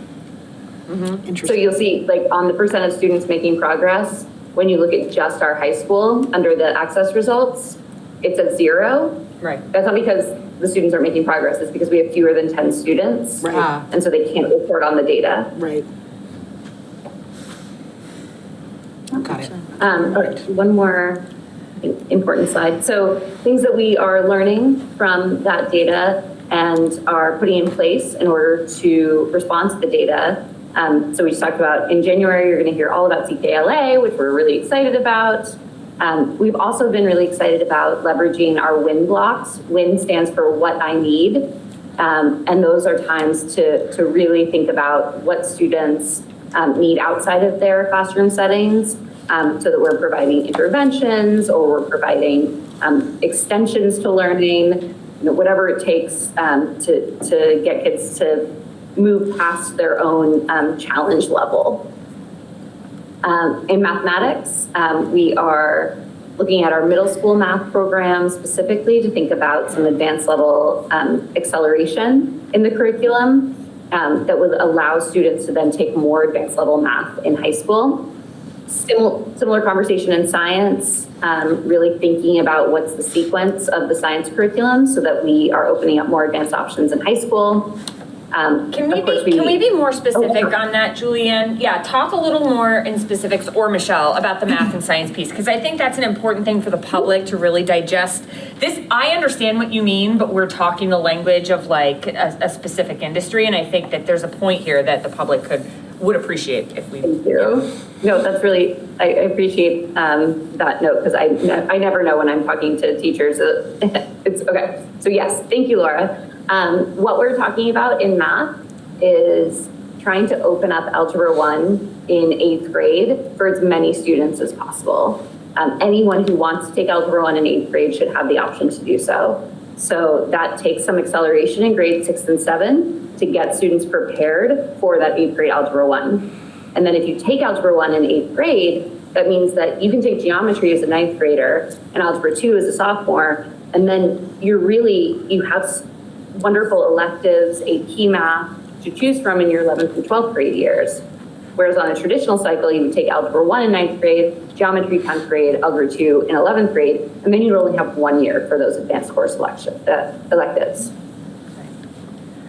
So you'll see, like, on the percent of students making progress, when you look at just our high school under the access results, it's at 0. Right. That's not because the students aren't making progress, it's because we have fewer than 10 students. Right. And so they can't report on the data. Right. Got it. Okay, one more important slide. So things that we are learning from that data and are putting in place in order to respond to the data. So we just talked about in January, you're going to hear all about CKLA, which we're really excited about. We've also been really excited about leveraging our WIN blocks. WIN stands for what I need. And those are times to really think about what students need outside of their classroom settings, so that we're providing interventions or we're providing extensions to learning, whatever it takes to get kids to move past their own challenge level. In mathematics, we are looking at our middle school math program specifically to think about some advanced level acceleration in the curriculum that would allow students to then take more advanced level math in high school. Similar conversation in science, really thinking about what's the sequence of the science curriculum so that we are opening up more advanced options in high school. Can we be more specific on that, Julianne? Yeah, talk a little more in specifics, or Michelle, about the math and science piece, because I think that's an important thing for the public to really digest. This, I understand what you mean, but we're talking the language of like a specific industry, and I think that there's a point here that the public would appreciate if we. Thank you. No, that's really, I appreciate that note, because I never know when I'm talking to teachers. It's okay. So yes, thank you, Laura. What we're talking about in math is trying to open up Algebra 1 in 8th grade for as many students as possible. Anyone who wants to take Algebra 1 in 8th grade should have the option to do so. So that takes some acceleration in grades 6 and 7 to get students prepared for that 8th grade Algebra 1. And then if you take Algebra 1 in 8th grade, that means that you can take geometry as a 9th grader and Algebra 2 as a sophomore, and then you have wonderful electives, AP math to choose from in your 11th and 12th grade years. Whereas on a traditional cycle, you would take Algebra 1 in 9th grade, Geometry 10th grade, Algebra 2 in 11th grade, and then you'd only have 1 year for those advanced course electives.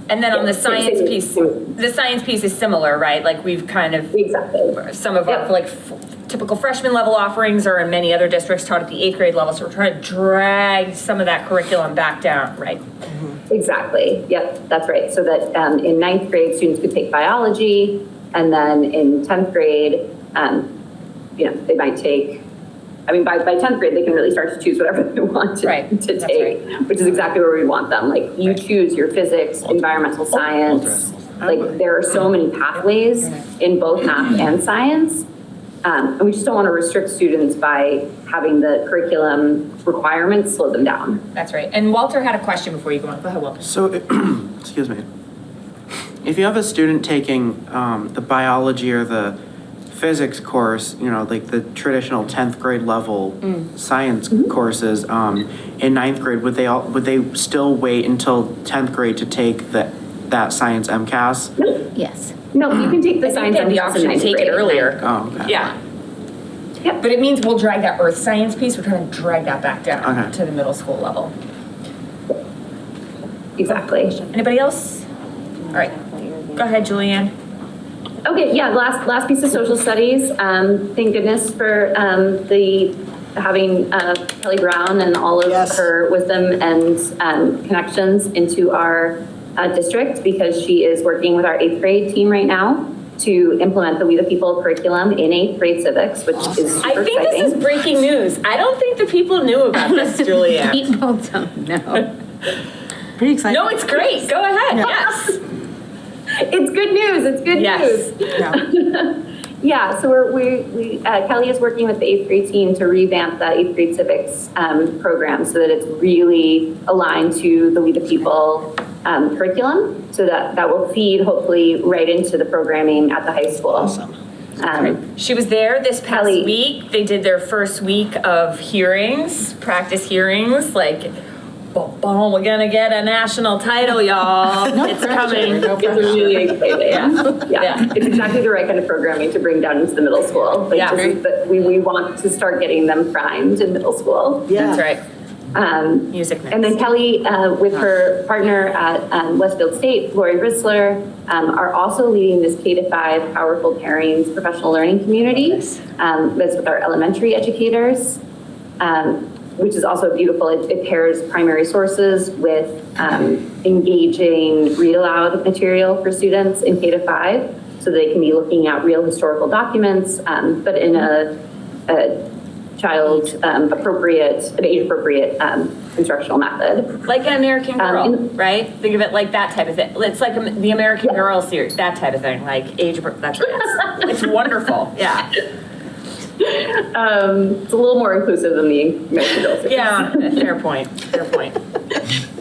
And then on the science piece is similar, right? Like we've kind of, some of our typical freshman level offerings are in many other districts taught at the 8th grade level. So we're trying to drag some of that curriculum back down, right? Exactly. Yep, that's right. So that in 9th grade, students could take biology, and then in 10th grade, they might take, by 10th grade, they can really start to choose whatever they want to take, which is exactly where we want them. Like, you choose your physics, environmental science. Like, there are so many pathways in both math and science. And we just don't want to restrict students by having the curriculum requirements slow them down. That's right. And Walter had a question before you go on. Go ahead, Walter. So, excuse me. If you have a student taking the biology or the physics course, like the traditional 10th grade level science courses in 9th grade, would they still wait until 10th grade to take that science MCAS? No. Yes. No, you can take the science MCAS. The option to take it earlier. Oh, okay. Yeah. Yep. But it means we'll drag that earth science piece, we're trying to drag that back down to the middle school level. Exactly. Anybody else? All right. Go ahead, Julianne. Okay, yeah, last piece of social studies. Thank goodness for having Kelly Brown and all of her wisdom and connections into our district, because she is working with our 8th grade team right now to implement the We the People curriculum in 8th grade civics, which is super I think exciting. this is breaking news. I don't think the people knew about this, Julia. People don't know. Pretty exciting. No, it's great. Go ahead. Yes. It's good news. It's good news. Yeah, so Kelly is working with the 8th grade team to revamp the 8th grade civics program so that it's really aligned to the We the People curriculum, so that will feed hopefully right into the programming at the high school. Awesome. She was there this past week. They did their first week of hearings, practice hearings, like, boom, we're gonna get a national title, y'all. It's coming. It's really exciting. Yeah. It's exactly the right kind of programming to bring down into the middle school. Like, we want to start getting them primed in middle school. That's right. Music mix. And then Kelly, with her partner at Westfield State, Lori Risler, are also leading this K-5 Powerful Pairings professional learning community. That's with our elementary educators, which is also beautiful. It pairs primary sources with engaging read aloud material for students in K-5, so they can be looking at real historical documents, but in a age-appropriate instructional method. Like an American Girl, right? Think of it like that type of thing. It's like the American Girl series, that type of thing, like that's right. It's wonderful, yeah. It's a little more inclusive than the American Girl series. Yeah, fair point.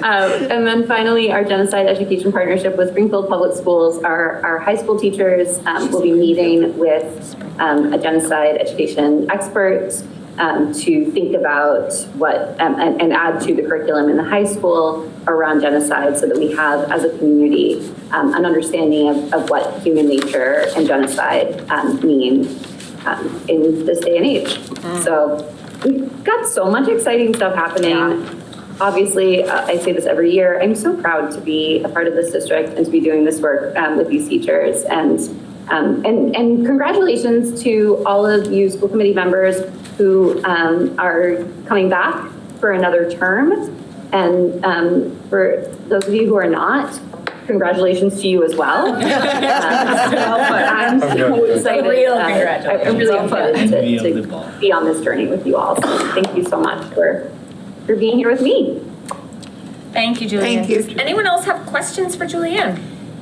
And then finally, our genocide education partnership with Springfield Public Schools. Our high school teachers will be meeting with a genocide education expert to think about what and add to the curriculum in the high school around genocide, so that we have, as a community, an understanding of what human nature and genocide mean in this day and age. So we've got so much exciting stuff happening. Obviously, I say this every year, I'm so proud to be a part of this district and to be doing this work with these teachers. And congratulations to all of you school committee members who are coming back for another term. And for those of you who are not, congratulations to you as well. I'm so excited. I'm really excited to be on this journey with you all. So thank you so much for being here with me. Thank you, Julianne. Thank you. Anyone else have questions for Julianne?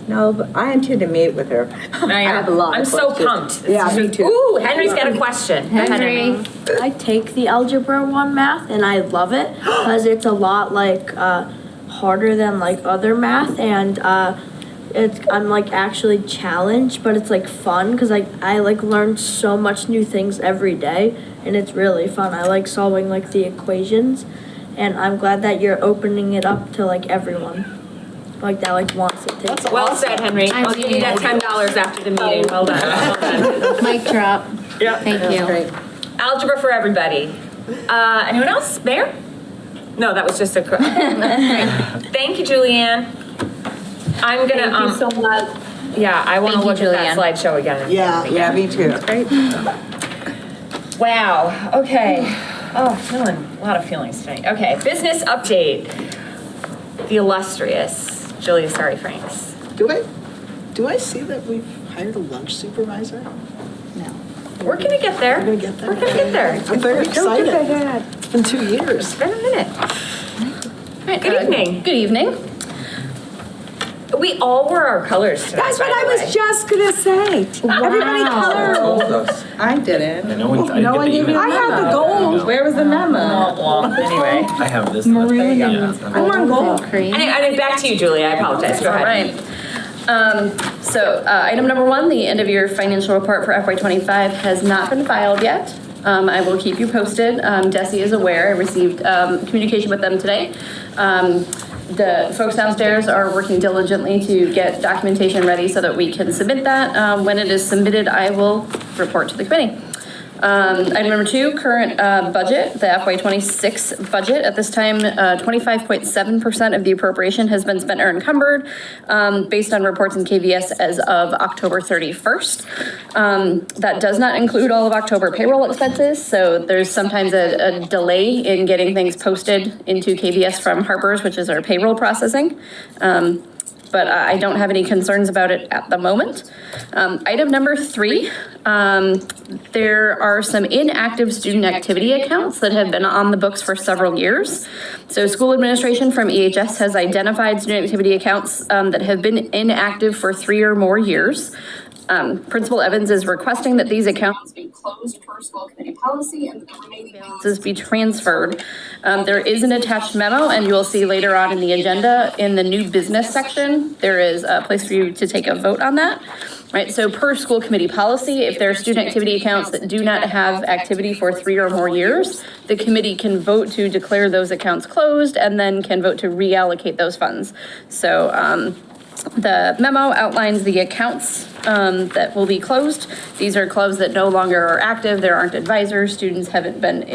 No, but I intend to meet with her. I have a lot I'm of so questions. pumped. Yeah, me too. Ooh, Henry's got a question. Henry. I take the Algebra 1 math and I love it because it's a lot like harder than like other math, and I'm like actually challenged, but it's like fun because I like learn so much new things every day, and it's really fun. I like solving like the equations, and I'm glad that you're opening it up to like everyone like that like wants to take it. Well said, Henry. I'll give you that $10 after the meeting. Well done. Well done. Mic drop. Yeah. Thank you. Great. Algebra for everybody. Anyone else? Mayor? No, that was just a. Thank you, Julianne. I'm gonna. Thank you so much. Yeah, I want to look at that slideshow again. Yeah, me too. That's great. Wow. Okay. Oh, feeling a lot of feelings tonight. Okay, business update. The illustrious Julia Franks. Do I see that we've hired a lunch supervisor? No. We're gonna get there. We're gonna get there. We're gonna get there. I'm very excited. It's been 2 years. It's been a minute. Good evening. Good evening. We all wore our colors tonight. That's what I was just gonna say. Everybody colored. I didn't. No one gave you. I have the gold. Where was the memo? Anyway. I have this. Maroon. I'm on gold. Anyway, back to you, Julia. I apologize. Go ahead. All right. So item number 1, the end of year financial report for FY25 has not been filed yet. I will keep you posted. Desi is aware. I received communication with them today. The folks downstairs are working diligently to get documentation ready so that we can submit that. When it is submitted, I will report to the committee. Item number 2, current budget, the FY26 budget. At this time, 25.7% of the appropriation has been spent or encumbered based on reports in KVS as of October 31st. That does not include all of October payroll expenses, so there's sometimes a delay in getting things posted into KVS from Harper's, which is our payroll processing. But I don't have any concerns about it at the moment. Item number 3, there are some inactive student activity accounts that have been on the books for several years. So school administration from EHS has identified student activity accounts that have been inactive for 3 or more years. Principal Evans is requesting that these accounts be closed per school committee policy and the remaining balances be transferred. There is an attached memo, and you will see later on in the agenda in the new business section, there is a place for you to take a vote on that. Right, so per school committee policy, if there are student activity accounts that do not have activity for 3 or more years, the committee can vote to declare those accounts closed and then can vote to reallocate those funds. So, the memo outlines the accounts that will be closed. These are clubs that no longer are active. There aren't advisors. Students haven't been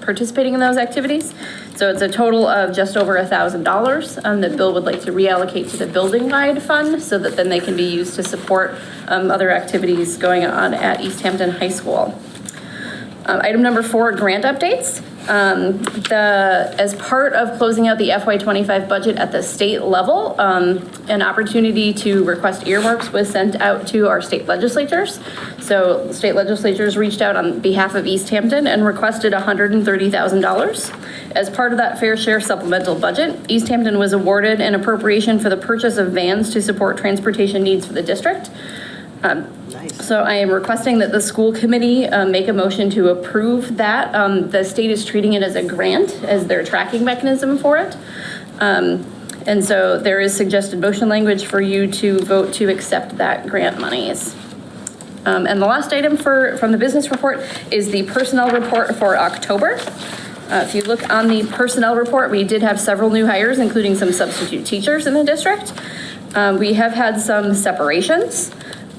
participating in those activities. So it's a total of just over $1,000 that Bill would like to reallocate to the building-wide fund so that then they can be used to support other activities going on at Easthampton High School. Item number 4, grant updates. As part of closing out the FY25 budget at the state level, an opportunity to request earmarks was sent out to our state legislatures. So state legislatures reached out on behalf of Easthampton and requested $130,000. As part of that fair share supplemental budget, Easthampton was awarded an appropriation for the purchase of vans to support transportation needs for the district. So I am requesting that the school committee make a motion to approve that. The state is treating it as a grant, as their tracking mechanism for it. And so there is suggested motion language for you to vote to accept that grant monies. And the last item from the business report is the personnel report for October. If you look on the personnel report, we did have several new hires, including some substitute teachers in the district. We have had some separations.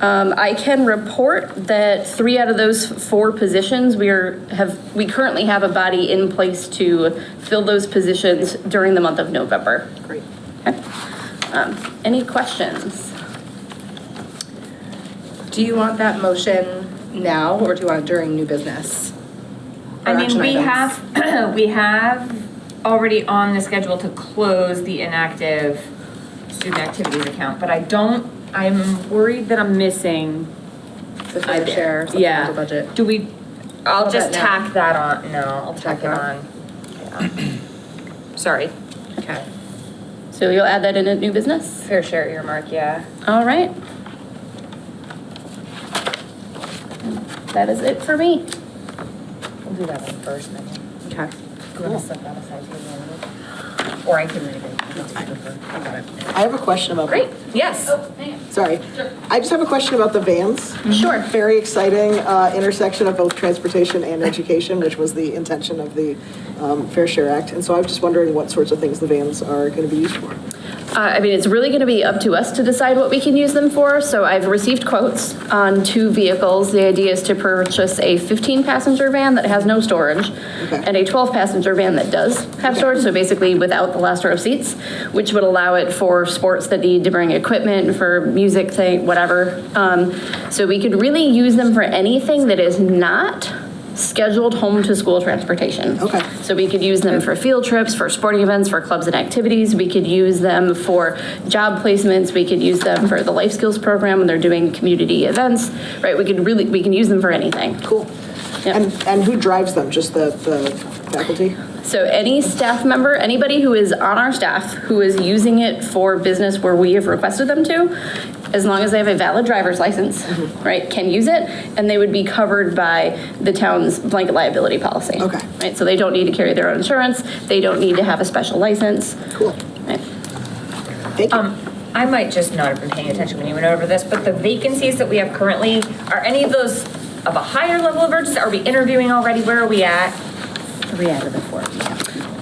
I can report that 3 out of those 4 positions, we currently have a body in place to fill those positions during the month of November. Great. Okay. Any questions? Do you want that motion now, or do you want it during new business? I mean, we have already on the schedule to close the inactive student activities account, but I'm worried that I'm missing the fair share supplemental budget. I'll just tack that on. No, I'll tack it on. Yeah. Sorry. Okay. So you'll add that in a new business? Fair share earmark, yeah. All right. That is it for me. We'll do that one first, then. Okay. Do you want to set that aside to the end? Or I can read it. I have a question about. Great, yes. Sorry. I just have a question about the vans. Sure. Very exciting intersection of both transportation and education, which was the intention of the Fair Share Act. And so I was just wondering what sorts of things the vans are going to be used for. I mean, it's really going to be up to us to decide what we can use them for. So I've received quotes on 2 vehicles. The idea is to purchase a 15-passenger van that has no storage and a 12-passenger van that does have storage. So basically without the last row of seats, which would allow it for sports that need to bring equipment, for music thing, whatever. So we could really use them for anything that is not scheduled home to school transportation. Okay. So we could use them for field trips, for sporting events, for clubs and activities. We could use them for job placements. We could use them for the life skills program when they're doing community events, right? We can use them for anything. Cool. Yep. And who drives them? Just the faculty? So any staff member, anybody who is on our staff who is using it for business where we have requested them to, as long as they have a valid driver's license, right, can use it, and they would be covered by the town's blanket liability policy. Okay. Right, so they don't need to carry their own insurance. They don't need to have a special license. Cool. Right. Thank you. I might just not have been paying attention when you went over this, but the vacancies that we have currently, are any of those of a higher level of urgency? Are we interviewing already? Where are we at? 3 out of the 4.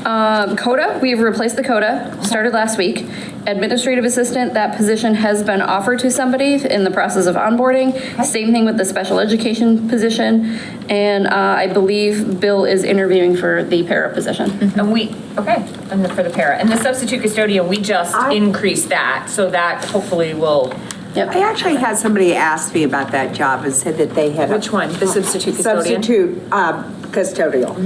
CODA, we've replaced the CODA, started last week. Administrative assistant, that position has been offered to somebody in the process of onboarding. Same thing with the special education position. And I believe Bill is interviewing for the para position. And and for the para. And the substitute custodian, we just increased that, so that hopefully will. Yep. I actually had somebody ask me about that job and said that they had. Which one? The substitute custodian? Substitute custodial.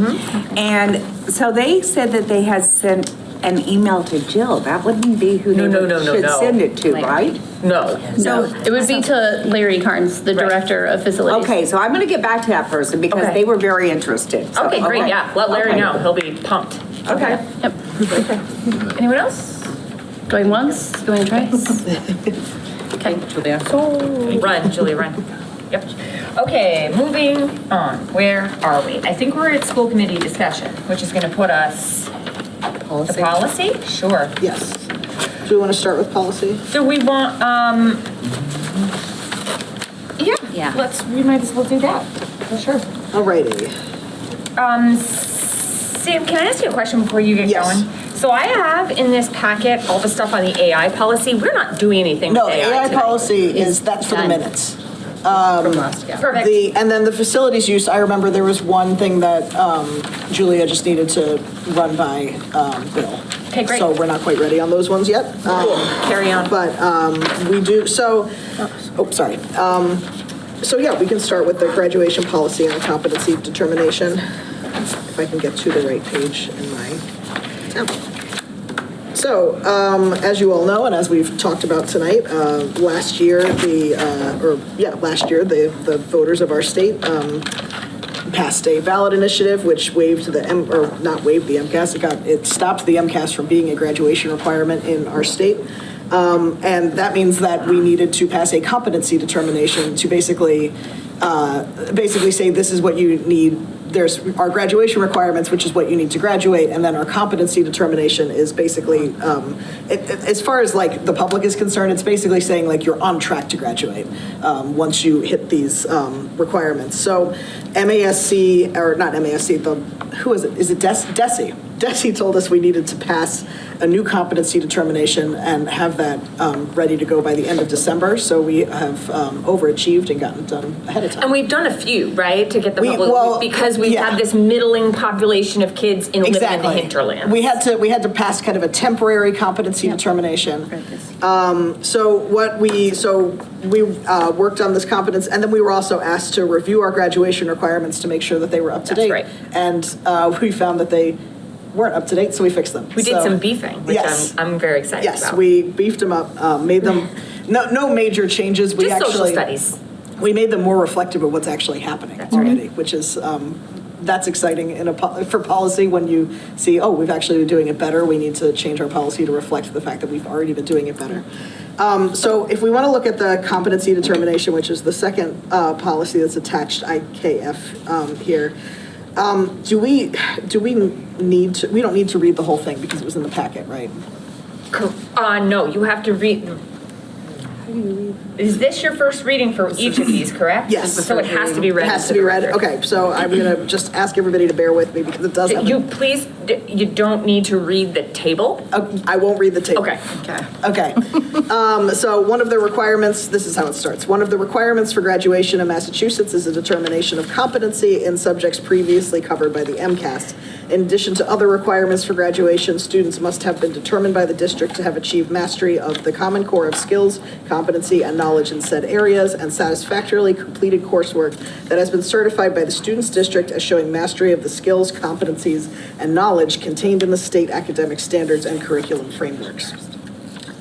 And so they said that they had sent an email to Jill. That wouldn't be who they should send it to, right? No. So it would be to Larry Carnes, the director of facilities. Okay, so I'm going to get back to that person because they were very interested. So, Okay, great, yeah. Let Larry know. He'll be pumped. Okay. Yep. Anyone else? Going once, going twice. Okay. Julia. Run, Julia, run. Yep. Okay, moving on. Where are we? I think we're at school committee discussion, which is going to put us. The policy? Sure. Yes. Do we want to start with policy? So we want, Yeah. we might as well do that. For sure. Alrighty. Sam, can I ask you a question before you get going? So I have in this packet all the stuff on the AI policy. We're not doing anything with AI AI tonight. policy that's for the minutes. Perfect. And then the facilities use, I remember there was one thing that Julia just needed to run by Bill. Okay, great. So we're not quite ready on those ones yet. Carry on. But we do, so yeah, we can start with the graduation policy and the competency determination. If I can get to the right page in my tablet. So, as you all know, and as we've talked about tonight, last year the voters of our state passed a ballot initiative which waived not waived the MCAS. It stopped the MCAS from being a graduation requirement in our state. And that means that we needed to pass a competency determination to basically say this is what you need. There's our graduation requirements, which is what you need to graduate, and then our competency determination is basically, as far as like the public is concerned, it's basically saying like you're on track to graduate once you hit these requirements. So MASC, or not MASC, who is it? Is it DESE? DESE told us we needed to pass a new competency determination and have that ready to go by the end of December. So we have overachieved and gotten it done ahead of time. And we've done a few, right, to get the public, because we have this middling population of kids living in the hinterland. We had to pass kind of a temporary competency determination. So we worked on this competence, and then we were also asked to review our graduation requirements to make sure that they were up to date. Right. And we found that they weren't up to date, so we fixed them. We did some beefing, which I'm very excited about. Yes, we beefed them up, made them, no major changes. Social studies. We made them more reflective of what's actually happening already, which is, that's exciting for policy when you see, we've actually been doing it better. We need to change our policy to reflect the fact that we've already been doing it better. So if we want to look at the competency determination, which is the second policy that's attached, IKF here, we don't need to read the whole thing because it was in the packet, right? No, you have to read. Is this your first reading for each of these, correct? Yes. So it has to be read. It has to be read. Okay, so I'm going to just ask everybody to bear with me because it does have. You don't need to read the table? I won't read the table. Okay. So one of the requirements, this is how it starts. One of the requirements for graduation in Massachusetts is a determination of competency in subjects previously covered by the MCAS. In addition to other requirements for graduation, students must have been determined by the district to have achieved mastery of the Common Core of skills, competency, and knowledge in said areas, and satisfactorily completed coursework that has been certified by the student's district as showing mastery of the skills, competencies, and knowledge contained in the state academic standards and curriculum frameworks.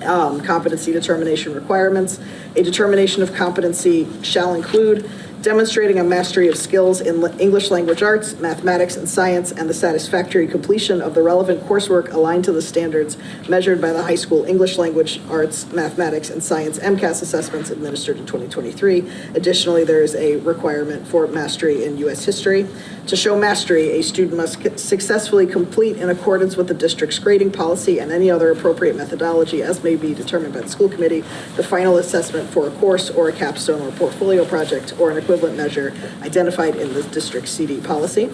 Competency determination requirements. A determination of competency shall include demonstrating a mastery of skills in English language arts, mathematics, and science, and the satisfactory completion of the relevant coursework aligned to the standards measured by the high school English language arts, mathematics, and science MCAS assessments administered in 2023. Additionally, there is a requirement for mastery in U.S. history. To show mastery, a student must successfully complete in accordance with the district's grading policy and any other appropriate methodology as may be determined by the school committee, the final assessment for a course or a capstone or portfolio project or an equivalent measure identified in the district's CD policy.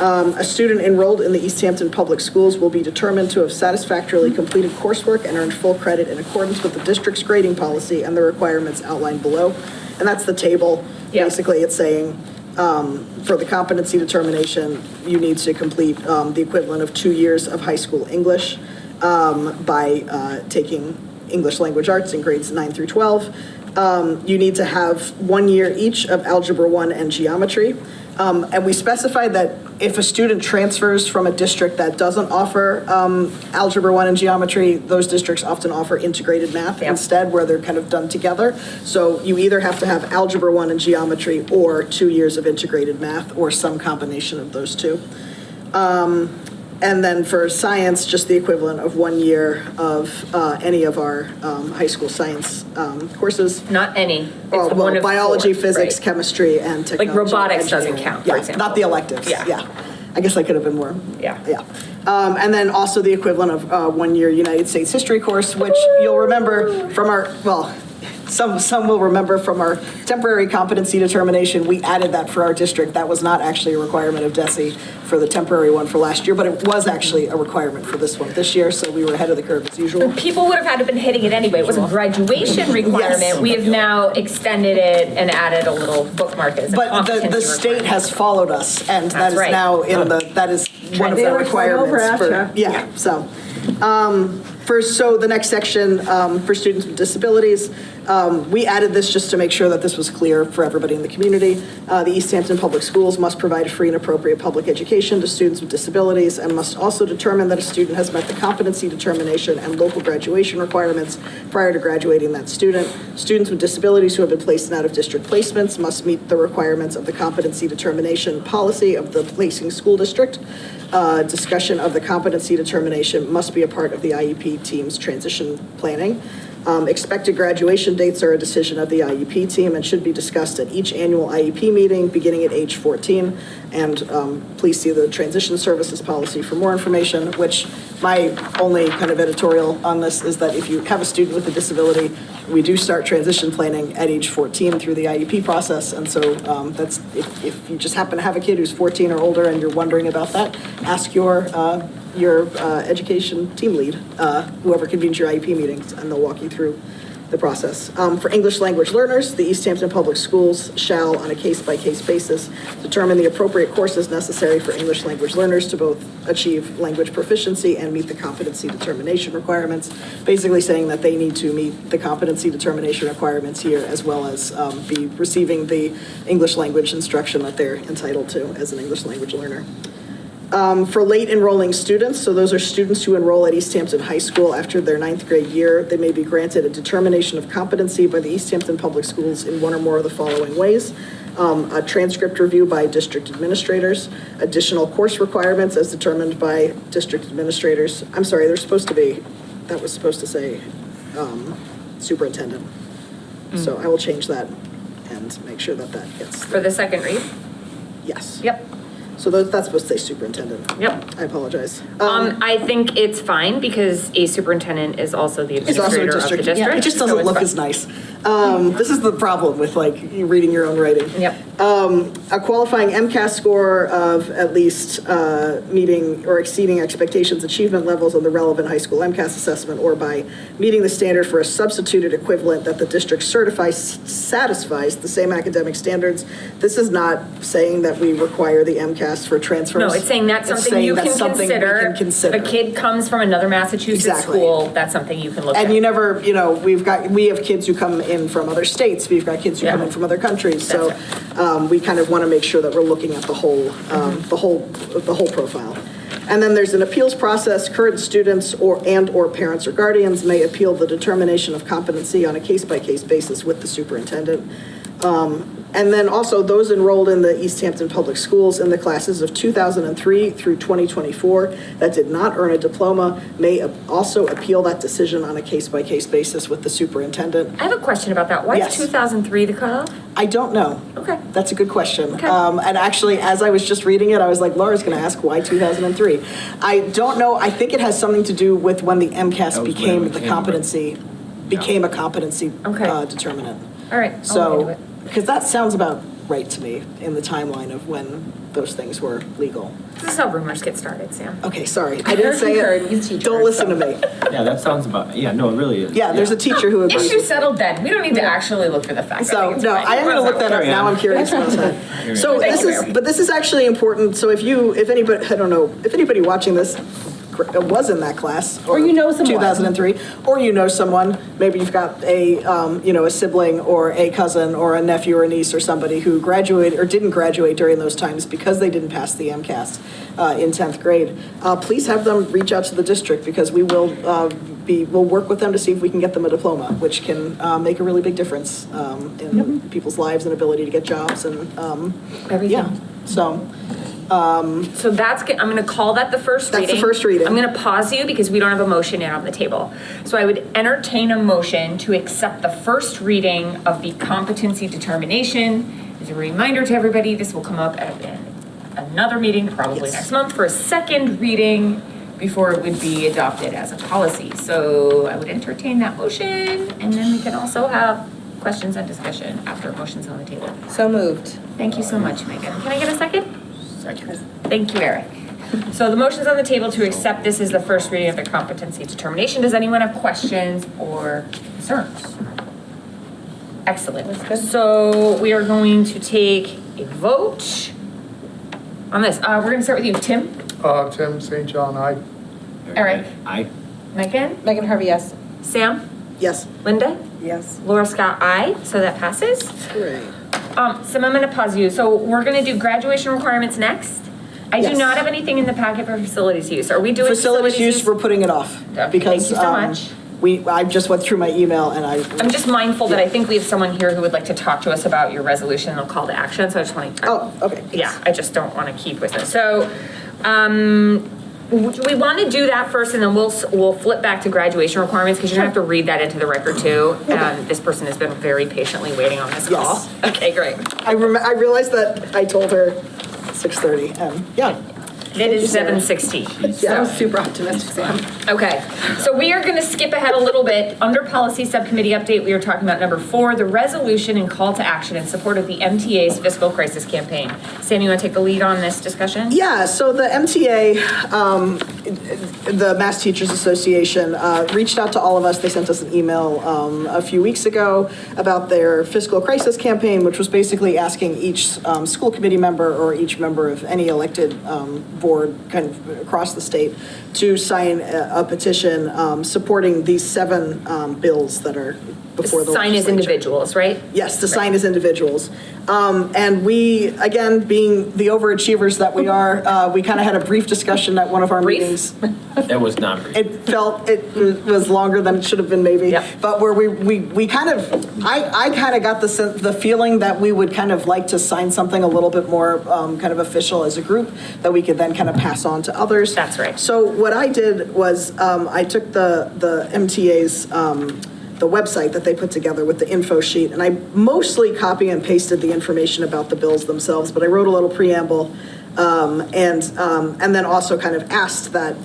A student enrolled in the Easthampton Public Schools will be determined to have satisfactorily completed coursework and earned full credit in accordance with the district's grading policy and the requirements outlined below. And that's the table. Basically, it's saying for the competency determination, you need to complete the equivalent of 2 years of high school English by taking English language arts in grades 9 through 12. You need to have 1 year each of Algebra 1 and geometry. And we specified that if a student transfers from a district that doesn't offer Algebra 1 and geometry, those districts often offer integrated math instead, where they're kind of done together. So you either have to have Algebra 1 and geometry or 2 years of integrated math or some combination of those two. And then for science, just the equivalent of 1 year of any of our high school science courses. Not any. Well, one of biology, 4, physics, right. chemistry, and technology. Like robotics engineering. doesn't count, Yeah, for example. not the electives. Yeah. I guess I could have been more. Yeah. And then also the equivalent of 1 year United States history course, which you'll remember from our, well, some will remember from our temporary competency determination. We added that for our district. That was not actually a requirement of DESE for the temporary one for last year, but it was actually a requirement for this one this year, so we were ahead of the curve as usual. People would have had to been hitting it anyway. It was a graduation requirement. Yes. We have now extended it and added a little bookmark as a But competency the state requirement. has followed us, and that is right. now in that is one of They the were thrown over requirements at for, yeah, so. So the next section, for students with disabilities, we added this just to make sure that this was clear for everybody in the community. The Easthampton Public Schools must provide free and appropriate public education to students with disabilities and must also determine that a student has met the competency determination and local graduation requirements prior to graduating that student. Students with disabilities who have been placed in out-of-district placements must meet the requirements of the competency determination policy of the placing school district. Discussion of the competency determination must be a part of the IEP team's transition planning. Expected graduation dates are a decision of the IEP team and should be discussed at each annual IEP meeting beginning at age 14. And please see the transition services policy for more information, which my only kind of editorial on this is that if you have a student with a disability, we do start transition planning at age 14 through the IEP process. And so that's, if you just happen to have a kid who's 14 or older and you're wondering about that, ask your education team lead, whoever convenes your IEP meetings, and they'll walk you through the process. For English language learners, the Easthampton Public Schools shall, on a case-by-case basis, determine the appropriate courses necessary for English language learners to both achieve language proficiency and meet the competency determination requirements, basically saying that they need to meet the competency determination requirements here, as well as be receiving the English language instruction that they're entitled to as an English language learner. For late enrolling students, so those are students who enroll at Easthampton High School after their 9th grade year, they may be granted a determination of competency by the Easthampton Public Schools in one or more of the following ways. A transcript review by district administrators, additional course requirements as determined by district administrators. I'm sorry, they're supposed to be, that was supposed to say superintendent. So I will change that and make sure that that gets. For the second read? Yes. Yep. So that's supposed to say superintendent. Yep. I apologize. I think it's fine because a superintendent is also the administrator of the district. Yeah, it just doesn't look as nice. This is the problem with you reading your own writing. Yep. A qualifying MCAS score of at least meeting or exceeding expectations achievement levels on the relevant high school MCAS assessment, or by meeting the standard for a substituted equivalent that the district certifies satisfies the same academic standards. This is not saying that we require the MCAS for transfers. No, it's saying that's something you can consider. If a kid comes from another Massachusetts school, that's something you can look at. And you never, we have kids who come in from other states. We've got kids who come in from other countries. So we kind of want to make sure that we're looking at the whole profile. And then there's an appeals process. Current students or parents or guardians may appeal the determination of competency on a case-by-case basis with the superintendent. And then also those enrolled in the Easthampton Public Schools in the classes of 2003 through 2024 that did not earn a diploma may also appeal that decision on a case-by-case basis with the superintendent. I have a question about that. Why is 2003 the cutoff? I don't know. Okay. That's a good question. Okay. And actually, as I was just reading it, I was like, Laura's going to ask why 2003. I don't know. I think it has something to do with when the MCAS became a competency determinant. All right. So, because that sounds about right to me in the timeline of when those things were legal. This is how rumors get started, Sam. Okay, sorry, I didn't say it. Don't listen to me. Yeah, that sounds about, yeah, no, it really is. Yeah, there's a teacher who agrees. Issue settled then. We don't need to actually look for the facts. So, no, I am gonna look that up, now I'm curious about that. So this is actually important, so if anybody, I don't know, if anybody watching this was in that class. Or you know someone. 2003, or you know someone, maybe you've got a sibling or a cousin or a nephew or a niece or somebody who graduated or didn't graduate during those times because they didn't pass the MCAS in 10th grade. Please have them reach out to the district because we will we'll work with them to see if we can get them a diploma, which can make a really big difference in people's lives and ability to get jobs and everything. Yeah, so. So that's, I'm going to call that the first reading. That's the first reading. I'm going to pause you because we don't have a motion yet on the table. So I would entertain a motion to accept the first reading of the competency determination. As a reminder to everybody, this will come up at another meeting, probably next month, for a second reading before it would be adopted as a policy. So I would entertain that motion, and then we can also have questions and discussion after motion's on the table. So moved. Thank you so much, Megan. Can I get a second? Thank you, Eric. So the motion's on the table to accept this as the first reading of the competency determination. Does anyone have questions or concerns? Excellent. So we are going to take a vote on this. We're going to start with you, Tim. Tim St. John, aye. Eric. Aye. Megan. Megan Harvey, yes. Sam. Yes. Linda. Yes. Laura Scott, aye. So that passes. Great. Sam, I'm going to pause you. So we're going to do graduation requirements next. I do not have anything in the packet for facilities use. Are we doing facilities use? We're putting it off because thank you so much. I just went through my email and I'm just mindful that I think we have someone here who would like to talk to us about your resolution and call to action. So I just want to. Oh, okay. Yeah, I just don't want to keep with it. So, do we want to do that first, and then we'll flip back to graduation requirements because you're gonna have to read that into the record too. And this person has been very patiently waiting on this call. Yes. Okay, great. I realized that I told her 6:30 and yeah. It is 7:16. That was super optimistic, Sam. Okay, so we are going to skip ahead a little bit. Under policy subcommittee update, we are talking about number 4, the resolution and call to action in support of the MTA's fiscal crisis campaign. Sam, you want to take the lead on this discussion? Yeah, so the MTA, the Mass Teachers Association, reached out to all of us. They sent us an email a few weeks ago about their fiscal crisis campaign, which was basically asking each school committee member or each member of any elected board kind of across the state to sign a petition supporting these 7 bills that are before the sign as individuals, right? Yes, to sign as individuals. And we, again, being the overachievers that we are, we kind of had a brief discussion at one of our meetings. That was not brief. It was longer than it should have been maybe, but where we kind of, I kind of got the feeling that we would kind of like to sign something a little bit more kind of official as a group that we could then kind of pass on to others. That's right. So what I did was I took the MTA's the website that they put together with the info sheet, and I mostly copy and pasted the information about the bills themselves, but I wrote a little preamble and then also kind of asked that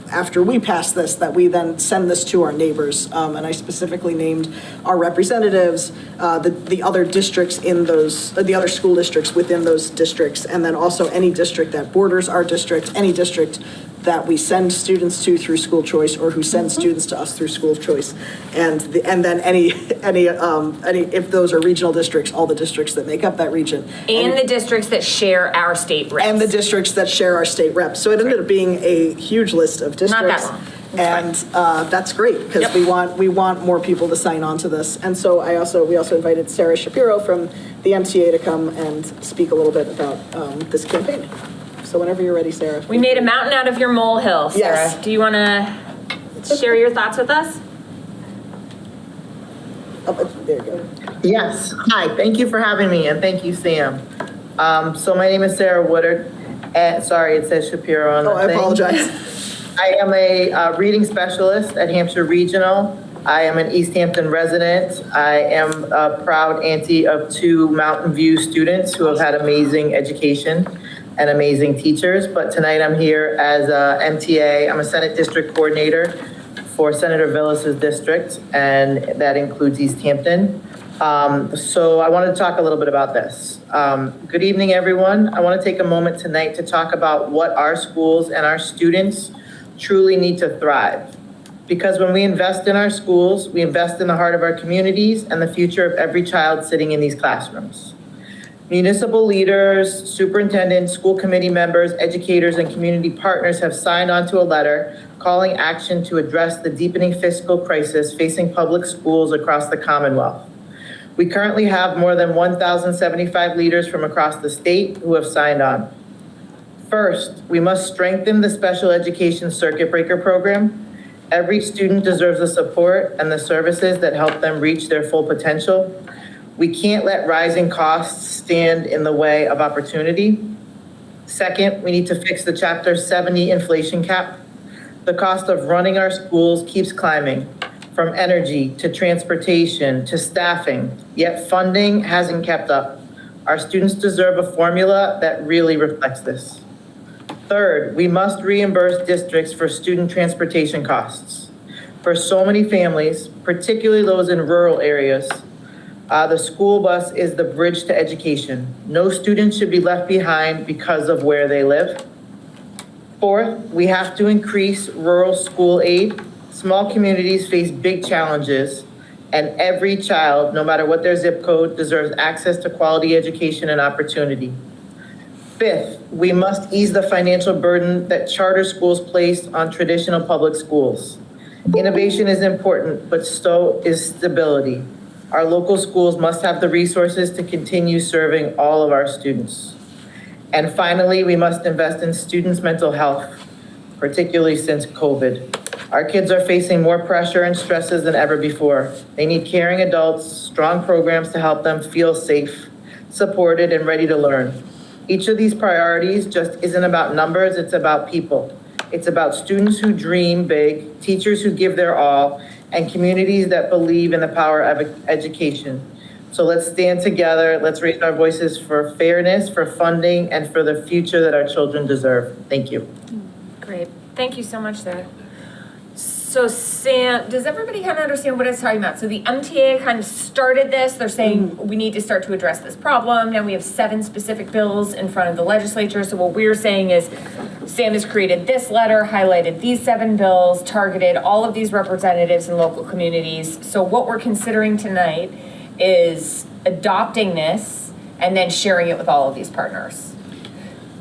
after we pass this, that we then send this to our neighbors. And I specifically named our representatives, the other districts in those, the other school districts within those districts, and then also any district that borders our district, any district that we send students to through school choice or who send students to us through school choice. And then any if those are regional districts, all the districts that make up that region. And the districts that share our state reps. And the districts that share our state reps. So it ended up being a huge list of districts. Not that long. And that's great because we want more people to sign on to this. And so we also invited Sarah Shapiro from the MTA to come and speak a little bit about this campaign. So whenever you're ready, Sarah. We made a mountain out of your molehill, Sarah. Yes. Do you want to share your thoughts with us? There you go. Yes. Hi. Thank you for having me, and thank you, Sam. So my name is Sarah Woodard. And sorry, it says Shapiro on the thing. I apologize. I am a reading specialist at Hampshire Regional. I am an Easthampton resident. I am a proud auntie of 2 Mountain View students who have had amazing education and amazing teachers. But tonight I'm here as a MTA. I'm a Senate District Coordinator for Senator Villas's district, and that includes Easthampton. So I wanted to talk a little bit about this. Good evening, everyone. I want to take a moment tonight to talk about what our schools and our students truly need to thrive. Because when we invest in our schools, we invest in the heart of our communities and the future of every child sitting in these classrooms. Municipal leaders, superintendents, school committee members, educators, and community partners have signed onto a letter calling action to address the deepening fiscal crisis facing public schools across the Commonwealth. We currently have more than 1,075 leaders from across the state who have signed on. First, we must strengthen the special education circuit breaker program. Every student deserves the support and the services that help them reach their full potential. We can't let rising costs stand in the way of opportunity. Second, we need to fix the Chapter 70 inflation cap. The cost of running our schools keeps climbing, from energy to transportation to staffing, yet funding hasn't kept up. Our students deserve a formula that really reflects this. Third, we must reimburse districts for student transportation costs. For so many families, particularly those in rural areas, the school bus is the bridge to education. No student should be left behind because of where they live. Fourth, we have to increase rural school aid. Small communities face big challenges, and every child, no matter what their zip code, deserves access to quality education and opportunity. Fifth, we must ease the financial burden that charter schools place on traditional public schools. Innovation is important, but so is stability. Our local schools must have the resources to continue serving all of our students. And finally, we must invest in students' mental health, particularly since COVID. Our kids are facing more pressure and stresses than ever before. They need caring adults, strong programs to help them feel safe, supported, and ready to learn. Each of these priorities just isn't about numbers, it's about people. It's about students who dream big, teachers who give their all, and communities that believe in the power of education. So let's stand together, let's raise our voices for fairness, for funding, and for the future that our children deserve. Thank you. Great, thank you so much, Sarah. So Sam, does everybody kind of understand what it's talking about? So the MTA kind of started this, they're saying we need to start to address this problem. Now we have 7 specific bills in front of the legislature. So what we're saying is Sam has created this letter, highlighted these 7 bills, targeted all of these representatives in local communities. So what we're considering tonight is adopting this and then sharing it with all of these partners.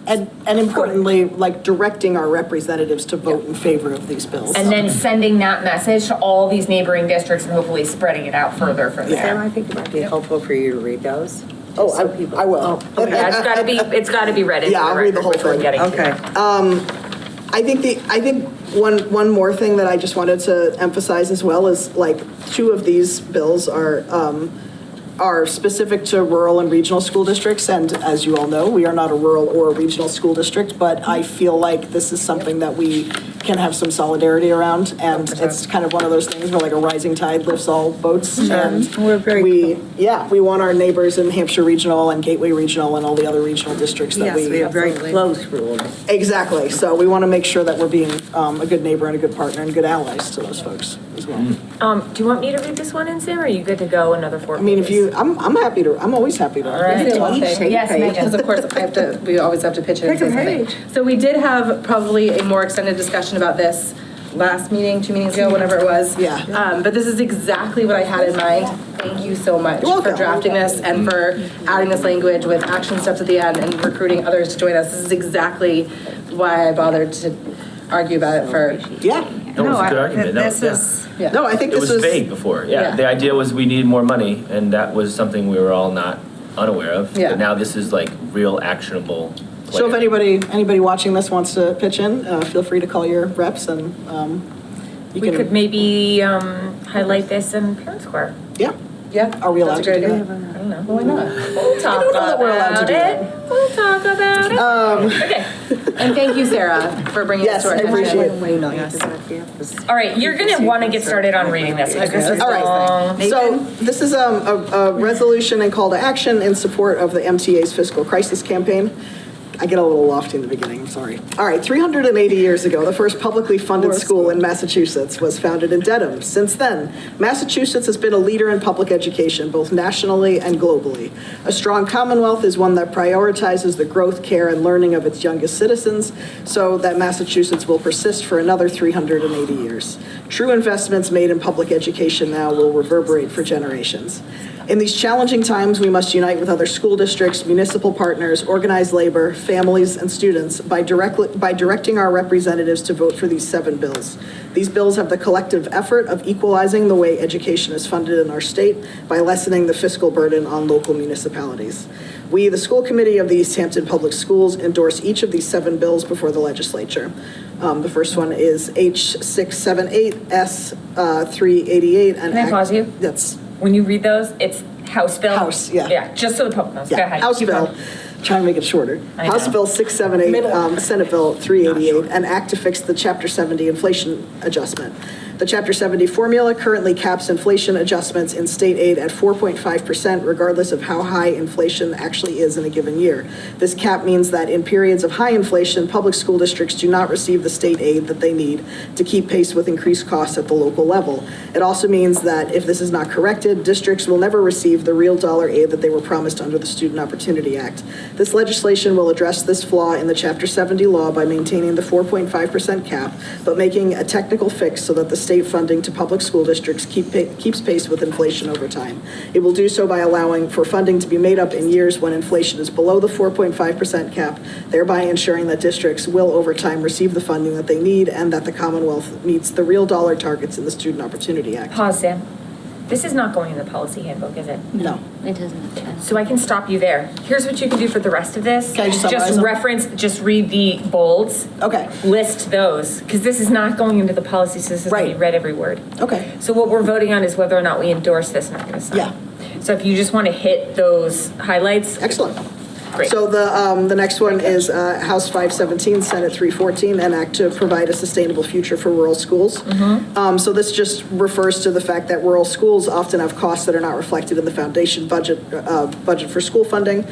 And importantly, like directing our representatives to vote in favor of these bills. And then sending that message to all these neighboring districts and hopefully spreading it out further from there. Sam, I think it might be helpful for you to read those. Oh, I will. Yeah, it's gotta be read into Yeah, I'll read the whole thing. Okay. I think one more thing that I just wanted to emphasize as well is like 2 of these bills are specific to rural and regional school districts. And as you all know, we are not a rural or a regional school district, but I feel like this is something that we can have some solidarity around. And it's kind of one of those things where like a rising tide lifts all boats. And we want our neighbors in Hampshire Regional and Gateway Regional and all the other regional districts that we have very close rules. Exactly. So we want to make sure that we're being a good neighbor and a good partner and good allies to those folks as well. Do you want me to read this one in, Sam, or are you good to go another 4 pages? I mean, if you, I'm always happy to. All right. Yes, because of course we always have to pitch it and say something. So we did have probably a more extended discussion about this last meeting, 2 meetings ago, whenever it was. Yeah. But this is exactly what I had in mind. Thank you so much for drafting this and for adding this language with action steps at the end and recruiting others to join us. This is exactly why I bothered to argue about it for. Yeah. No, it was a good argument. No, I think it was vague before. Yeah, the idea was we needed more money, and that was something we were all not unaware of. Yeah. But now this is like real actionable. So if anybody watching this wants to pitch in, feel free to call your reps and we could maybe highlight this in Parent Square. Yeah. Yeah. Are we allowed to do that? I don't know. Why not? We'll talk about it. We'll talk about it. Okay. And thank you, Sarah, for bringing this to our attention. All right, you're gonna want to get started on reading this because this is All right. long. So this is a resolution and call to action in support of the MTA's fiscal crisis campaign. I get a little lofty in the beginning, I'm sorry. All right, 380 years ago, the first publicly funded school in Massachusetts was founded in Dedham. Since then, Massachusetts has been a leader in public education, both nationally and globally. A strong Commonwealth is one that prioritizes the growth, care, and learning of its youngest citizens, so that Massachusetts will persist for another 380 years. True investments made in public education now will reverberate for generations. In these challenging times, we must unite with other school districts, municipal partners, organized labor, families, and students by directing our representatives to vote for these 7 bills. These bills have the collective effort of equalizing the way education is funded in our state by lessening the fiscal burden on local municipalities. We, the school committee of the Easthampton Public Schools, endorse each of these 7 bills before the legislature. The first one is H678, S388, and Can I pause you? That's when you read those, it's House Bill. House, yeah. Yeah, just so the public knows. Go ahead. House Keep Bill, going. trying to make it shorter. I House know. Bill 678, Senate Bill 388, an act to fix the Chapter 70 inflation adjustment. The Chapter 70 formula currently caps inflation adjustments in state aid at 4.5%, regardless of how high inflation actually is in a given year. This cap means that in periods of high inflation, public school districts do not receive the state aid that they need to keep pace with increased costs at the local level. It also means that if this is not corrected, districts will never receive the real dollar aid that they were promised under the Student Opportunity Act. This legislation will address this flaw in the Chapter 70 law by maintaining the 4.5% cap, but making a technical fix so that the state funding to public school districts keeps pace with inflation over time. It will do so by allowing for funding to be made up in years when inflation is below the 4.5% cap, thereby ensuring that districts will over time receive the funding that they need and that the Commonwealth meets the real dollar targets in the Student Opportunity Act. Pause, Sam. This is not going in the policy handbook, is it? No. It doesn't. So I can stop you there. Here's what you can do for the rest of this. Can I just summarize them? reference, just read the bolds. Okay. List those, because this is not going into the policy, so this is going to be read every word. Okay. So what we're voting on is whether or not we endorse this, and I'm going to sign. Yeah. So if you just want to hit those highlights. Excellent. Great. So the next one is House 517, Senate 314, an act to provide a sustainable future for rural schools. So this just refers to the fact that rural schools often have costs that are not reflected in the foundation budget for school funding.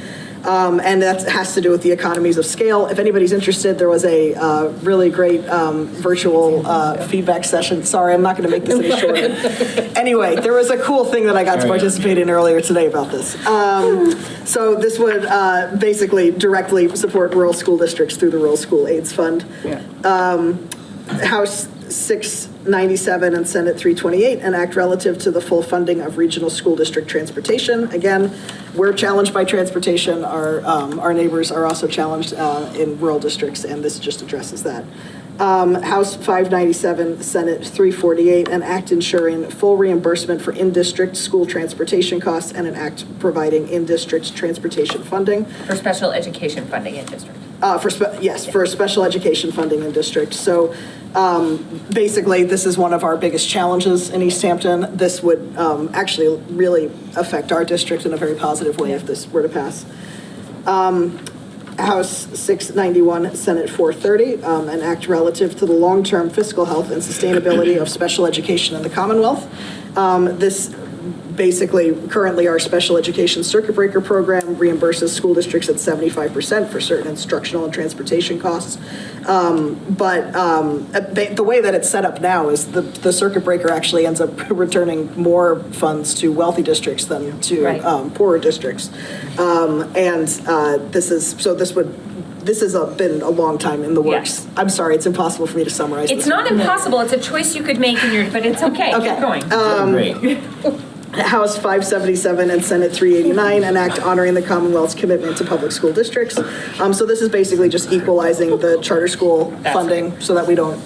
And that has to do with the economies of scale. If anybody's interested, there was a really great virtual feedback session. Sorry, I'm not going to make this any shorter. Anyway, there was a cool thing that I got to participate in earlier today about this. So this would basically directly support rural school districts through the Rural School AIDS Fund. House 697 and Senate 328, an act relative to the full funding of regional school district transportation. Again, we're challenged by transportation. Our neighbors are also challenged in rural districts, and this just addresses that. House 597, Senate 348, an act ensuring full reimbursement for in-district school transportation costs and an act providing in-district transportation funding. For special education funding in district. For special education funding in district. So basically, this is one of our biggest challenges in Easthampton. This would actually really affect our district in a very positive way if this were to pass. House 691, Senate 430, an act relative to the long-term fiscal health and sustainability of special education in the Commonwealth. This basically, currently our special education circuit breaker program reimburses school districts at 75% for certain instructional and transportation costs. But the way that it's set up now is the circuit breaker actually ends up returning more funds to wealthy districts than to poorer districts. This has been a long time in the works. I'm sorry, it's impossible for me to summarize. It's not impossible. It's a choice you could make but it's okay. Keep going. Great. House 577 and Senate 389, an act honoring the Commonwealth's commitment to public school districts. So this is basically just equalizing the charter school funding so that we don't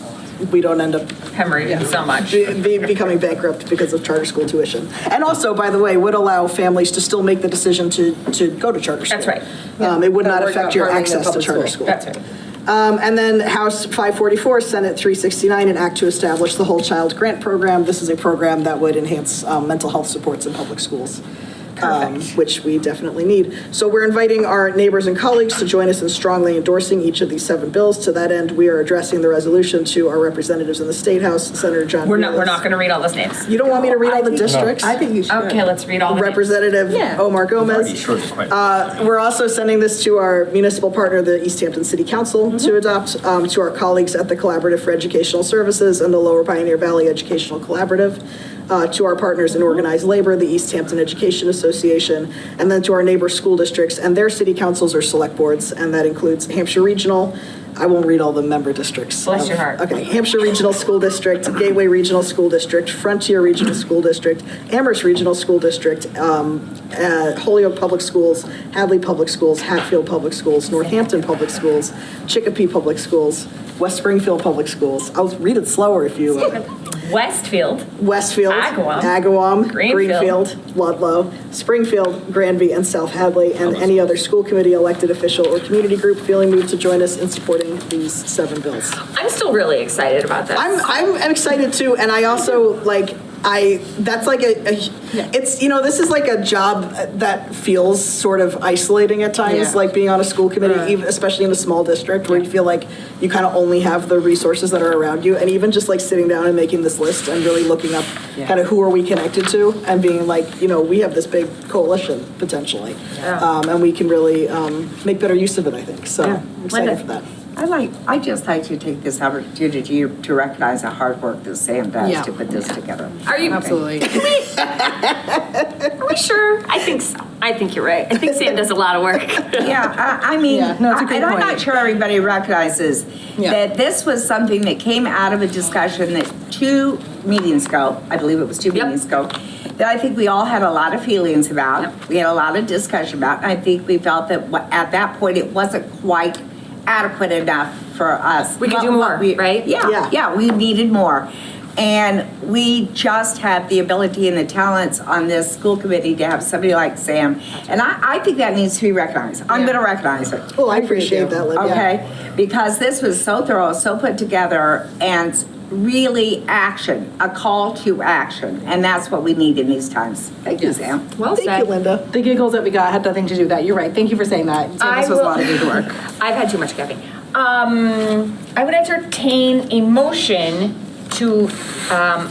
end up hemorrhaging so much, becoming bankrupt because of charter school tuition. And also, by the way, would allow families to still make the decision to go to charter school. That's right. It would not affect your access to charter school. That's right. And then House 544, Senate 369, an act to establish the Whole Child Grant Program. This is a program that would enhance mental health supports in public schools. which we definitely need. So we're inviting our neighbors and colleagues to join us in strongly endorsing each of these 7 bills. To that end, we are addressing the resolution to our representatives in the State House, Senator John. We're not going to read all those names. You don't want me to read all the districts? I think you should. Okay, let's read all the Representative Omar Gomez. We're also sending this to our municipal partner, the Easthampton City Council, to adopt, to our colleagues at the Collaborative for Educational Services and the Lower Pioneer Valley Educational Collaborative, to our partners in organized labor, the Easthampton Education Association, and then to our neighbor school districts and their city councils or select boards, and that includes Hampshire Regional. I won't read all the member districts. Bless your heart. Okay, Hampshire Regional School District, Gateway Regional School District, Frontier Regional School District, Amherst Regional School District, Holyoke Public Schools, Hadley Public Schools, Hatfield Public Schools, Northampton Public Schools, Chicopee Public Schools, West Springfield Public Schools. I'll read it slower if you Westfield, Agawam, Greenfield, Ludlow, Springfield, Granby, and South Hadley, and any other school committee, elected official, or community group feeling moved to join us in supporting these 7 bills. I'm still really excited about this. I'm excited too, and I also that's like it's, this is like a job that feels sort of isolating at times, like being on a school committee, even, especially in a small district where you feel like you kind of only have the resources that are around you, and even just like sitting down and making this list and really looking up kind of who are we connected to and being like, we have this big coalition potentially, and we can really make better use of it, I think. So I'm excited for that. I just like to take this opportunity to recognize the hard work that Sam does to put this together. Are you? Absolutely. Are we sure? I think so. I think you're right. I think Sam does a lot of work. I mean, it's a great and I'm point. not sure everybody recognizes that this was something that came out of a discussion that 2 meetings ago, I believe it was 2 meetings ago, that I think we all had a lot of feelings about. We had a lot of discussion about, and I think we felt that at that point it wasn't quite adequate enough for us. We could do more, right? Yeah, we needed more. And we just have the ability and the talents on this school committee to have somebody like Sam. And I think that needs to be recognized. I'm going to recognize it. Well, I appreciate that, Lydia. Okay? Because this was so thorough, so put together, and really action, a call to action. And that's what we need in these times. Thank you, Sam. Well said. Thank you, Linda. The giggles that we got had nothing to do with that. You're right. Thank you for saying that. So this was a lot of good work. I've had too much caffeine. I would entertain a motion to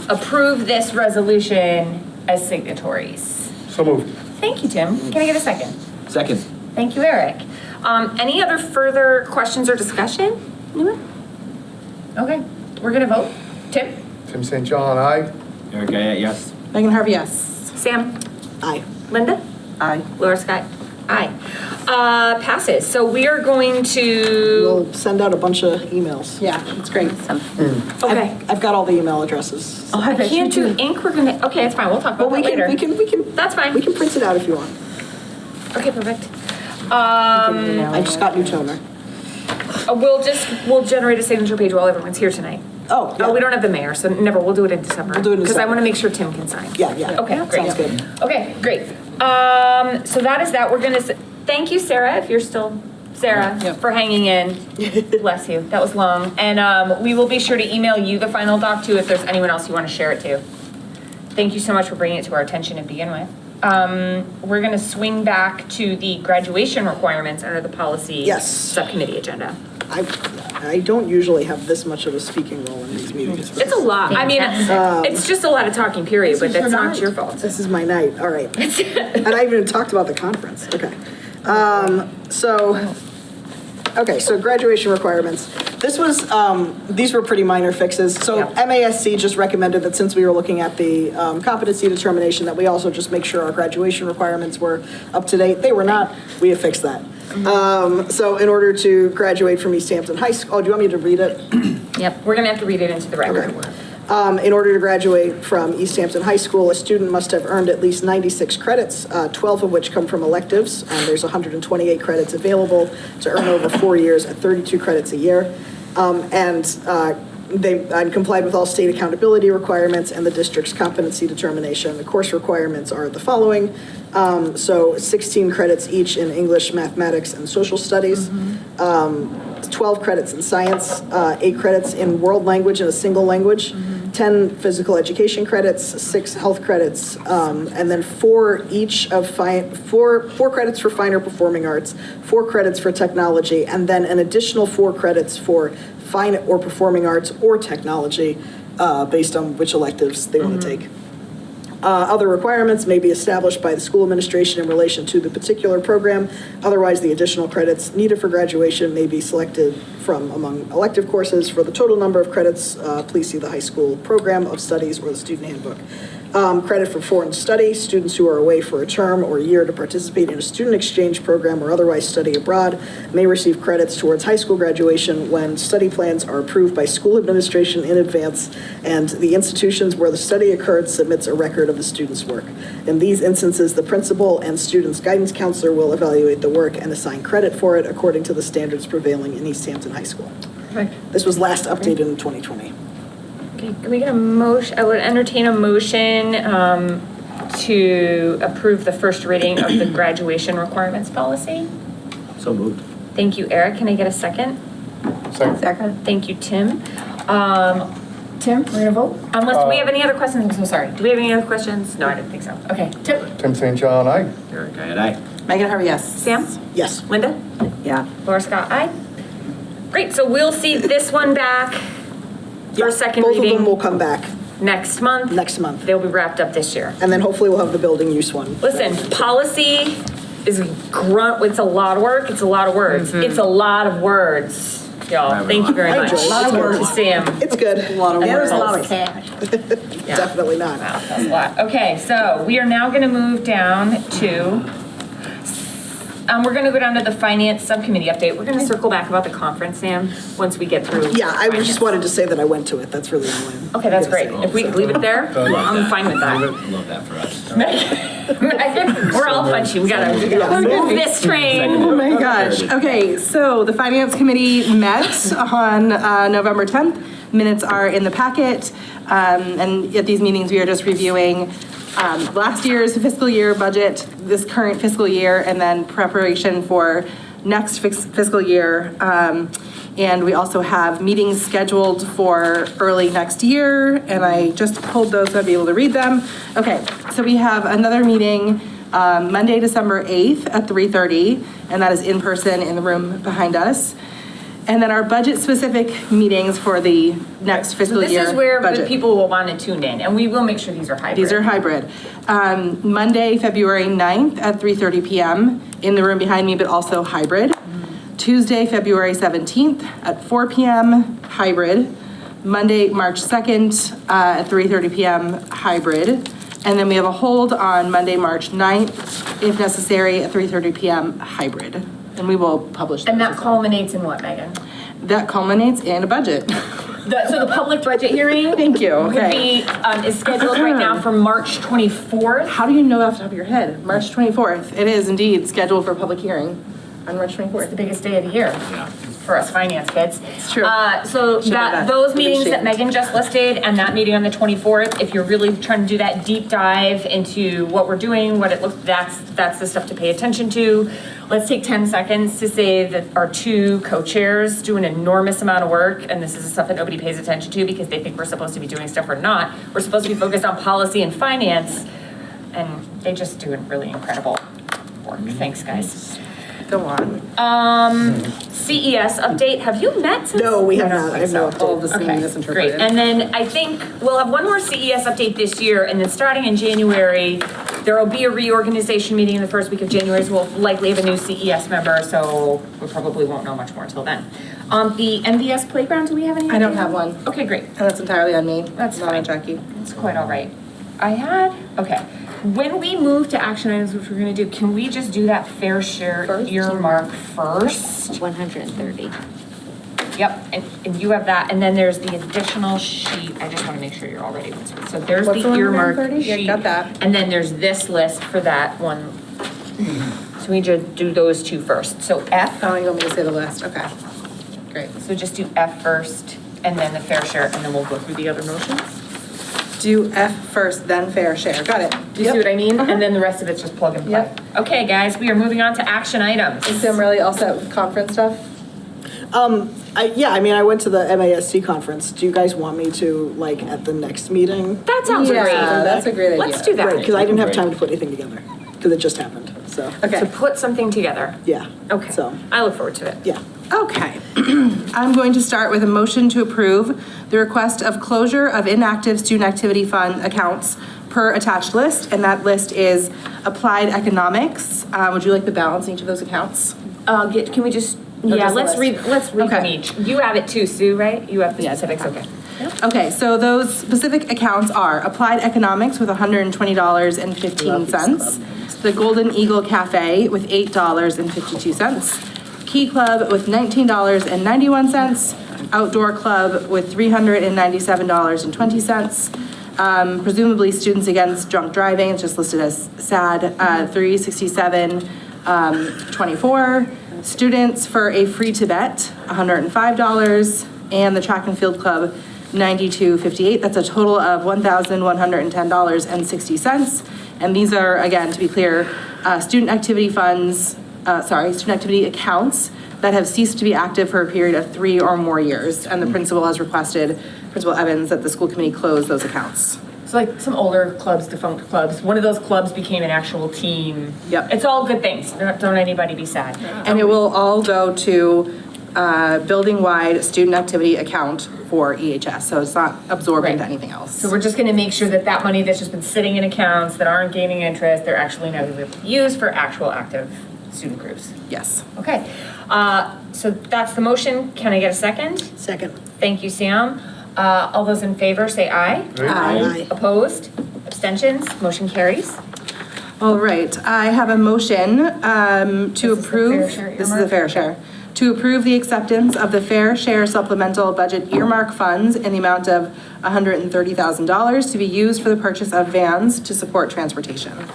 approve this resolution as signatories. So moved. Thank you, Tim. Can I get a second? Second. Thank you, Eric. Any other further questions or discussion? Anyone? Okay, we're gonna vote. Tim? Tim St. John, aye. Eric, yes. Megan Harvey, yes. Sam? Aye. Linda? Aye. Laura Scott? Aye. Passes. So we are going to. We'll send out a bunch of emails. Yeah, it's great. Okay. I've got all the email addresses. Oh, I can't do ink. We're gonna. Okay, it's fine. We'll talk about that later. We can. That's fine. We can print it out if you want. Okay, perfect. I just got new toner. We'll generate a signature page while everyone's here tonight. Oh, yeah. Oh, we don't have the mayor, so never. We'll do it in December. We'll do it in because I December. want to make sure Tim can sign. Yeah. Okay, great. Sounds good. Okay, great. So that is that. We're gonna thank you, Sarah, if you're still Sarah, for hanging in. Bless you. That was long. And we will be sure to email you the final doc too if there's anyone else you want to share it to. Thank you so much for bringing it to our attention to begin with. We're gonna swing back to the graduation requirements under the policy subcommittee agenda. I don't usually have this much of a speaking role in these meetings. It's a lot. I mean, it's just a lot of talking, period, but that's not your fault. This is my night. All right. And I even talked about the conference. Okay. So graduation requirements. This was, these were pretty minor fixes. So MASC just recommended that since we were looking at the competency determination, that we also just make sure our graduation requirements were up to date. They were not. We have fixed that. So in order to graduate from Easthampton High School, do you want me to read it? Yep, we're gonna have to read it into the record. Okay. In order to graduate from Easthampton High School, a student must have earned at least 96 credits, 12 of which come from electives, and there's 128 credits available to earn over 4 years at 32 credits a year. They complied with all state accountability requirements and the district's competency determination. The course requirements are the following. So 16 credits each in English, mathematics, and social studies, 12 credits in science, 8 credits in world language in a single language, 10 physical education credits, 6 health credits, and then 4 credits for finer performing arts, 4 credits for technology, and then an additional 4 credits for fine or performing arts or technology, based on which electives they want to take. Other requirements may be established by the school administration in relation to the particular program. Otherwise, the additional credits needed for graduation may be selected from among elective courses. For the total number of credits, please see the high school program of studies or the student handbook. Credit for foreign study, students who are away for a term or a year to participate in a student exchange program or otherwise study abroad may receive credits towards high school graduation when study plans are approved by school administration in advance and the institutions where the study occurred submits a record of the student's work. In these instances, the principal and student's guidance counselor will evaluate the work and assign credit for it according to the standards prevailing in Easthampton High School. This was last updated in 2020. Okay, can we get a motion? I would entertain a motion to approve the first reading of the graduation requirements policy. So moved. Thank you, Eric. Can I get a second? Second. Thank you, Tim. Tim, we're gonna vote? Unless, do we have any other questions? I'm so sorry. Do we have any other questions? No, I didn't think so. Okay, Tim? Tim St. John, aye. Eric, aye. Megan Harvey, yes. Sam? Yes. Linda? Yeah. Laura Scott, aye. Great, so we'll see this one back for a second Both reading. of them will come back Next month. next month. They'll be wrapped up this year. And then hopefully we'll have the building use one. Listen, policy is it's a lot of work, it's a lot of words. It's a lot of words, y'all. Thank you very I much. enjoy it. A lot of words. Sam. It's good. A lot of words. There's a lot of cash. Definitely not. Wow, that's a lot. Okay, so we are now gonna move down to, we're gonna go down to the finance subcommittee update. We're gonna circle back about the conference, Sam, once we get through. Yeah, I just wanted to say that I went to it. That's really all I'm. Okay, that's great. If we could leave it there, I'm fine with that. Love that for us. We're all punchy. We gotta move this train. Oh my gosh. Okay, so the Finance Committee met on November 10th. Minutes are in the packet. And at these meetings, we are just reviewing last year's fiscal year budget, this current fiscal year, and then preparation for next fiscal year. And we also have meetings scheduled for early next year, and I just pulled those so I'll be able to read them. Okay, so we have another meeting Monday, December 8th at 3:30, and that is in person in the room behind us. And then our budget-specific meetings for the next fiscal year This is where the budget. people will want to tune in, and we will make sure these are hybrid. These are hybrid. Monday, February 9th at 3:30 p.m. in the room behind me, but also hybrid. Tuesday, February 17th at 4 p.m. hybrid. Monday, March 2nd at 3:30 p.m. hybrid. And then we have a hold on Monday, March 9th, if necessary, at 3:30 p.m. hybrid. And we will publish those. And that culminates in what, Megan? That culminates in a budget. So the public budget hearing? Thank you. Would Okay. be, is scheduled right now for March 24th. How do you know that off the top of your head? March 24th. It is indeed scheduled for a public hearing on March 24th. It's the biggest day of the year. Yeah. For us finance kids. It's true. So Should know that. those Big meetings that shame. Megan just listed and that meeting on the 24th, if you're really trying to do that deep dive into what we're doing, what it looks, that's the stuff to pay attention to. Let's take 10 seconds to say that our 2 co-chairs do an enormous amount of work, and this is the stuff that nobody pays attention to because they think we're supposed to be doing stuff we're not. We're supposed to be focused on policy and finance, and they just do really incredible work. Thanks, guys. Go on. CES update, have you met since? No, we have not. I have no All of update. this being Okay, misinterpreted. great. And then I think we'll have one more CES update this year, and then starting in January, there will be a reorganization meeting in the first week of January, so we'll likely have a new CES member, so we probably won't know much more until then. The MVS playground, do we have any? I don't update? have one. Okay, great. And that's entirely on me. That's not fine. on Jackie. It's quite all right. Okay. When we move to action items, which we're gonna do, can we just do that fair share earmark first? 130. Yep, and you have that, and then there's the additional sheet, I just wanna make sure you're all ready. So there's What's the the earmark 130? sheet. Yeah, got that. And then there's this list for that one. So we just do those 2 first. So F. Oh, you want me to say the list? Okay. Great. So just do F first, and then the fair share, and then we'll go through the other motions. Do F first, then fair share. Got it. Do you see what I mean? And then the rest of it's just plug and play. Yep. Okay, guys, we are moving on to action items. Is Sam really all set with conference stuff? I went to the MASC conference. Do you guys want me to, like, at the next meeting? That sounds great. That's a great idea. Let's do that. Right, because I didn't have time to put anything together, because it just happened, so. To put something together. Yeah. Okay. So. I look forward to it. Yeah. Okay. I'm going to start with a motion to approve the request of closure of inactive student activity fund accounts per attached list, and that list is applied economics. Would you like the balance in each of those accounts? Can we just, let's read them each. You have it too, Sue, right? You have the specifics, okay. Okay, so those specific accounts are Applied Economics with $120.15, the Golden Eagle Cafe with $8.52, Key Club with $19.91, Outdoor Club with $397.20, presumably Students Against Drunk Driving, it's just listed as SAD, $367.24, Students for a Free Tibet, $105, and the Track and Field Club, $92.58. That's a total of $1,110.60. And these are, again, to be clear, student activity accounts that have ceased to be active for a period of 3 or more years. And the principal has requested, Principal Evans, that the school committee close those accounts. So like some older clubs, defunct clubs, one of those clubs became an actual team. Yep. It's all good things. Don't anybody be sad. And it will all go to building-wide student activity account for EHS, so it's not absorbed into anything else. So we're just gonna make sure that that money that's just been sitting in accounts that aren't gaining interest, they're actually now gonna be used for actual active student groups. Yes. Okay, so that's the motion. Can I get a second? Second. Thank you, Sam. All those in favor say aye. Aye. Opposed? Abstentions? Motion carries. All right, I have a motion to approve. This is the fair share. To approve the acceptance of the Fair Share Supplemental Budget Earmark Funds in the amount of $130,000 to be used for the purchase of vans to support transportation.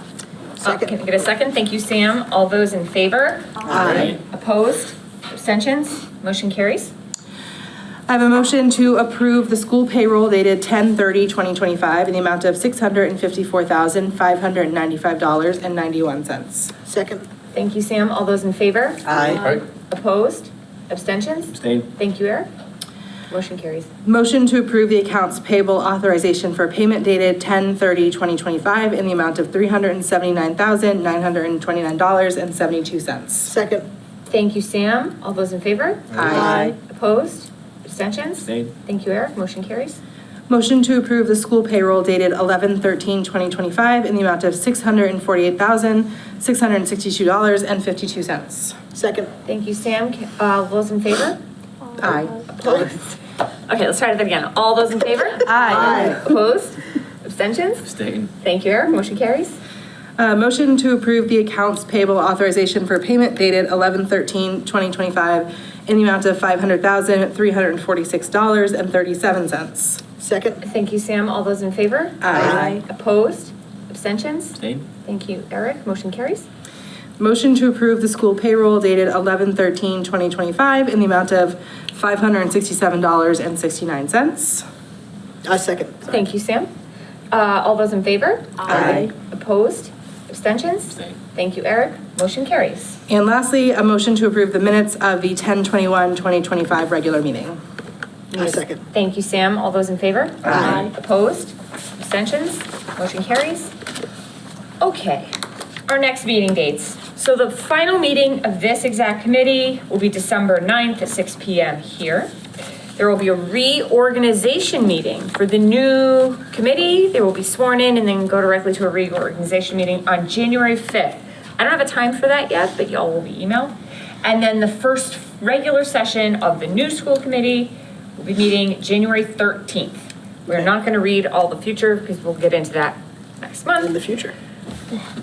Can I get a second? Thank you, Sam. All those in favor? Aye. Opposed? Abstentions? Motion carries. I have a motion to approve the school payroll dated 10/30/2025 in the amount of $654,595.91. Second. Thank you, Sam. All those in favor? Aye. Opposed? Abstentions? Abstain. Thank you, Eric. Motion carries. Motion to approve the accounts payable authorization for payment dated 10/30/2025 in the amount of $379,929.72. Second. Thank you, Sam. All those in favor? Aye. Opposed? Abstentions? Abstain. Thank you, Eric. Motion carries. Motion to approve the school payroll dated 11/13/2025 in the amount of $648,662.52. Second. Thank you, Sam. All those in favor? Aye. Opposed? Okay, let's try that again. All those in favor? Aye. Opposed? Abstentions? Abstain. Thank you, Eric. Motion carries. Motion to approve the accounts payable authorization for payment dated 11/13/2025 in the amount of $500,346.37. Second. Thank you, Sam. All those in favor? Aye. Opposed? Abstentions? Abstain. Thank you, Eric. Motion carries. Motion to approve the school payroll dated 11/13/2025 in the amount of $567.69. Second. Thank you, Sam. All those in favor? Aye. Opposed? Abstentions? Abstain. Thank you, Eric. Motion carries. And lastly, a motion to approve the minutes of the 10/21/2025 regular meeting. Second. Thank you, Sam. All those in favor? Aye. Opposed? Abstentions? Motion carries. Okay, our next meeting dates. So the final meeting of this exact committee will be December 9th at 6 p.m. here. There will be a reorganization meeting for the new committee. They will be sworn in and then go directly to a reorganization meeting on January 5th. I don't have a time for that yet, but y'all will be emailed. And then the first regular session of the new school committee will be meeting January 13th. We're not going to read all the future because we'll get into that next month. In the future.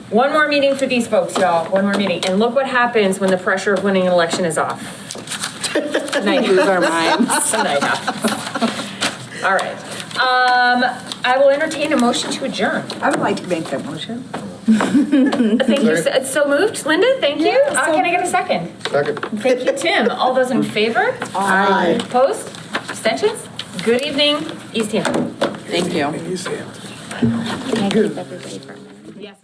One more meeting for these folks, y'all. One more meeting. And look what happens when the pressure of winning an election is off. Tonight lose our minds. Tonight happens. All right. I will entertain a motion to adjourn. I would like to make that motion. Thank you. It's so moved. Linda, thank you. Can I get a second? Second. Thank you, Tim. All those in favor? Aye. Opposed? Abstentions? Good evening, Easthampton. Thank you. Can I keep everybody for a minute? Yes.